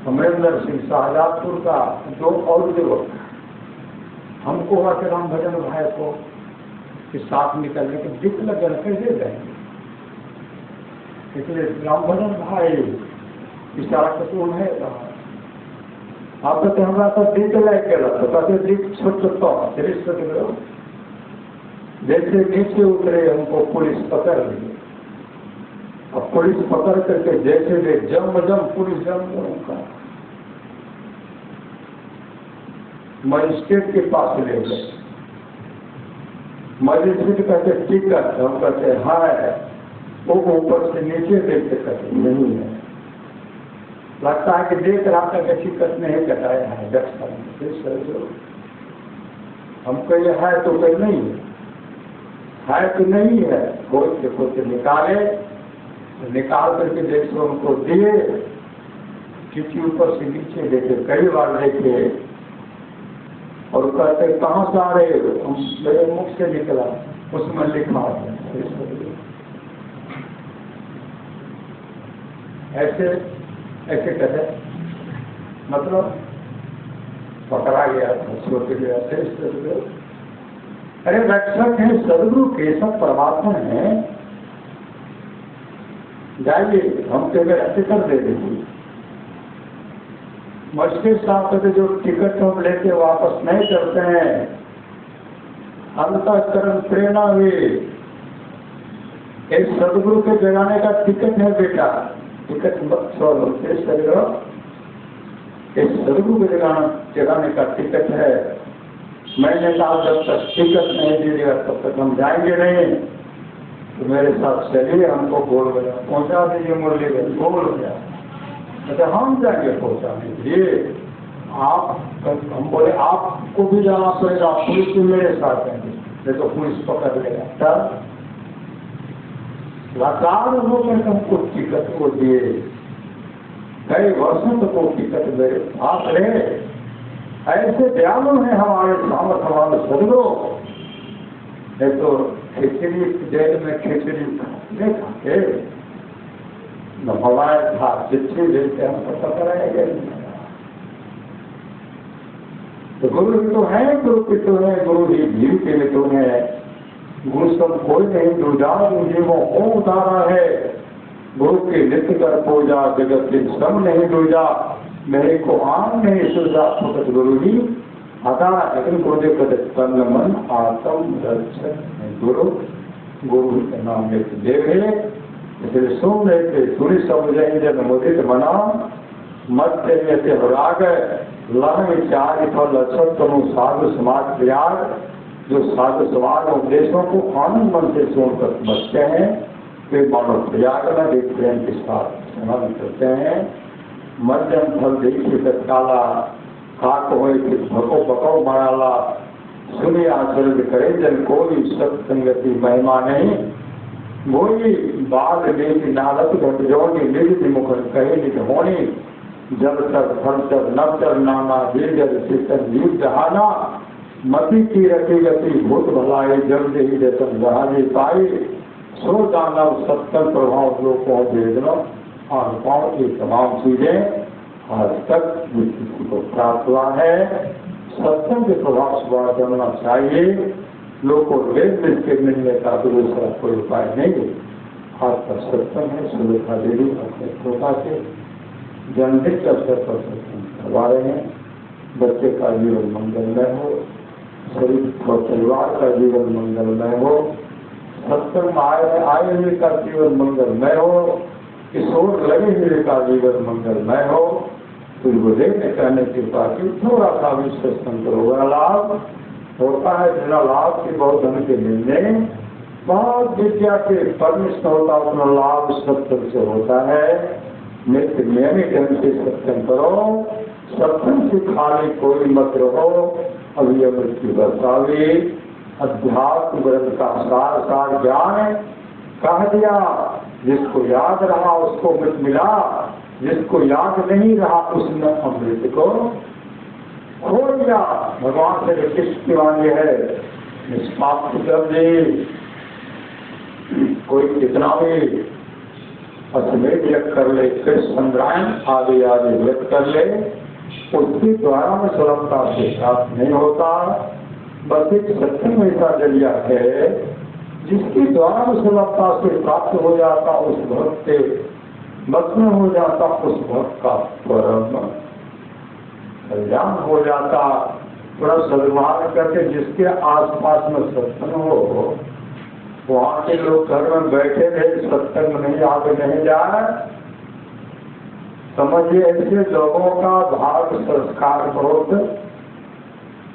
अमरेंद्र सिंह शाहजादपुर का, जो और जो लोग हमको हुआ कि राम भजन भाई को के साथ निकलने के दिख लगे, कैसे जाएंगे, इसलिए राम भजन भाई इशारा करते उन्हें आप कहते हमारा तो दिख लग गया, तो कहते दिख छोट जैसे नीचे उतरे हमको पुलिस पकड़ ली। अब पुलिस पकड़ करके जैसे वे जम पुलिस जम उनका मजिस्ट्रेट के पास ले गए। मजिस्ट्रेट कहते टिकट, हम कहते हाँ है, वो ऊपर से नीचे देखते कहते नहीं है, लगता है कि देख रहा था कि टिकट नहीं कटाया है, हमको ये है तो कोई नहीं है तो नहीं है, खोज निकाले, निकाल करके देखो उनको दिए, किसी ऊपर से नीचे देखे, कई बार देखे, और कहते कहाँ से आ रहे हो, मेरे मुख से निकला, उसमें लिखा है। ऐसे ऐसे कहते मतलब पकड़ा गया, छोड़ गया। अरे रक्षक है सदगुरु केशव परमात्मा है, जाइए हम टिकट ऐसे कर दे देंगे। मजिस्ट्रेट साहब कहते जो टिकट हम लेके वापस नहीं करते हैं, अंतःकरण प्रेरणा हुई, एक सदगुरु के जगाने का टिकट है बेटा, टिकट मत छोड़ो, एक सदगुरु के जगाने का टिकट है। मैंने कहा जब तक टिकट नहीं दीजिएगा तब तक हम जाएंगे नहीं, तो मेरे साथ चलिए, हमको बोल गया पहुंचा दीजिए मुरलीगंज, बोल गया। अच्छा हम जाएंगे पहुंचाने के लिए, आप हम बोले आपको भी जाना पड़ेगा, पुलिस भी मेरे साथ आएंगे, नहीं तो पुलिस पकड़ लेगा। तब लाचार होकर हमको टिकट को दिए, कई वर्षों तक वो टिकट मेरे साथ रहे। ऐसे दयालु है हमारे सामर्थ, हमारे सदगुरु। नहीं तो खिचड़ी जेल में खिचड़ी नहीं खाते, न हवाए था, चिट्ठी देते हम पता कराएंगे। तो गुरु ही तो है, गुरु की तो है, गुरु ही जीव के लिए तो है। गुरु सब कोई नहीं दूजा, जीवों को उतारा है। गुरु के नित्य कर पूजा, जगत के सब नहीं दूजा, मेरे को आम नहीं सुझा फुकत गुरु जी आता लेकिन गुरुदेव कहते तन मन आत्म रक्षक गुरु, गुरु के नाम एक देव है। इसलिए सुन रहे थे सुनी समझेंगे नमोदित मना मत राग लह विचार फल लक्षण तनु साधु समाज प्रयाग, जो साधु समाज उपदेशों को आनंद मन से सुनकर समझते हैं वे मानव प्रयाग में भी प्रेम के साथ स्मरण करते हैं। मध्यम फल देखिए तत्काला काक हो भको भको मनाला, सुनी आचरण करे जन कोई सत्संगति महिमा नहीं, वही बाल देख नारद घटजोनी निज मुख कहे निज होनी, जल तर फल तर नव तर नाना दीर्घ शीतन जीव जहाना, मति की रति गति भूत भलाई जल दे जतन जहाजे पाई, सो दानव सत्तर प्रभाव लोगों वेदना और पाओ ये तमाम चीजें आज तक किसी को प्राप्त हुआ है। सत्संग के प्रभाव से जानना चाहिए, लोगों को वेद में के मिलने का दूसरा कोई उपाय नहीं है। आज का सत्संग है, सुलेखा देवी अपने श्रोता से जन्मदिन के अवसर पर सत्संग करवा रहे हैं। बच्चे का जीवन मंगलमय हो, शरीर और परिवार का जीवन मंगलमय हो, सत्संग आए हुए का जीवन मंगलमय हो, किशोर लगे हुए का जीवन मंगलमय हो। तो गुरुदेव ने कहने की बात थोड़ा सा भी सत्संग करोगा लाभ होता है, बिना लाभ के बहुत धन के मिलने, बहुत विद्या के परमिष्ट होता उतना लाभ सत्संग से होता है। नित्य नियमित ढंग से सत्संग करो, सत्संग से खाली कोई मत रहो। अभी अमृत की बरसावी अध्यात्म ग्रंथ का सार सार ज्ञान कह दिया, जिसको याद रहा उसको अमृत मिला, जिसको याद नहीं रहा उसने अमृत को खो दिया। भगवान से कृष्ण वाणी है निष्पाप कर दे, कोई कितना भी अश्वमेध यज्ञ कर ले, कृष्ण संग्राम आदि आदि व्यक्त कर ले, उसके द्वारा में सुलभता से प्राप्त नहीं होता। बस एक सत्संग ऐसा जरिया है जिसके द्वारा में सुलभता से प्राप्त हो जाता, उस भक्त के बस में हो जाता, उस भक्त का परम कल्याण हो जाता। थोड़ा सदभाव करके जिसके आसपास में सत्संग हो, वहाँ के लोग घर में बैठे रहे, सत्संग नहीं आगे नहीं जाए, समझिए ऐसे लोगों का भाग संस्कार बहुत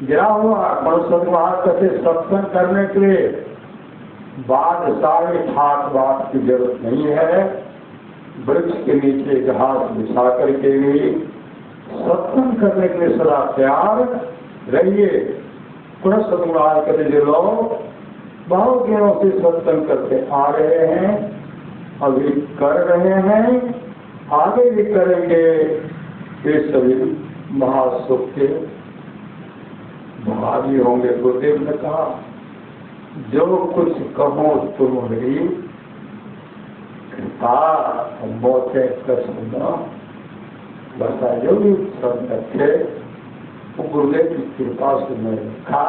गिरा हुआ। सदभाव करके सत्संग करने के लिए बादशाही ठाट बात की जरूरत नहीं है। वृक्ष के नीचे घास बिछा करके भी सत्संग करने के लिए सदा तैयार रहिए। पूरा सदभाव करते जो लोग बहुत दिनों से सत्संग करते आ रहे हैं, अभी कर रहे हैं, आगे भी करेंगे, ये सभी महासुख के भागी होंगे। गुरुदेव ने कहा जो कुछ कहो तुम्हारी कृपा मोटे प्रसन्न, बता जो भी सब रखे वो गुरुदेव की कृपा से मैं रखा।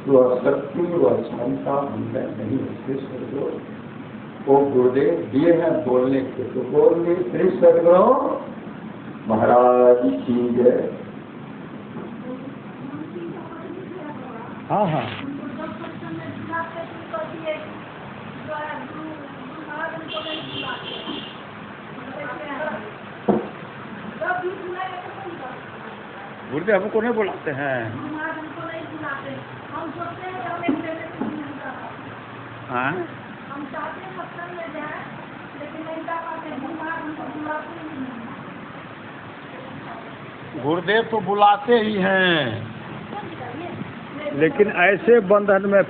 वह शक्ति वह क्षमता हमने नहीं है, वो गुरुदेव दिए हैं बोलने के, तो बोल श्री सदगुरु महाराज की जय। हाँ हाँ गुरुदेव हमको नहीं बुलाते हैं। हाँ हम चाहते हैं सत्संग में जाए, लेकिन नहीं जा पाते, गुरुदेव तो बुलाते ही हैं, लेकिन ऐसे बंधन में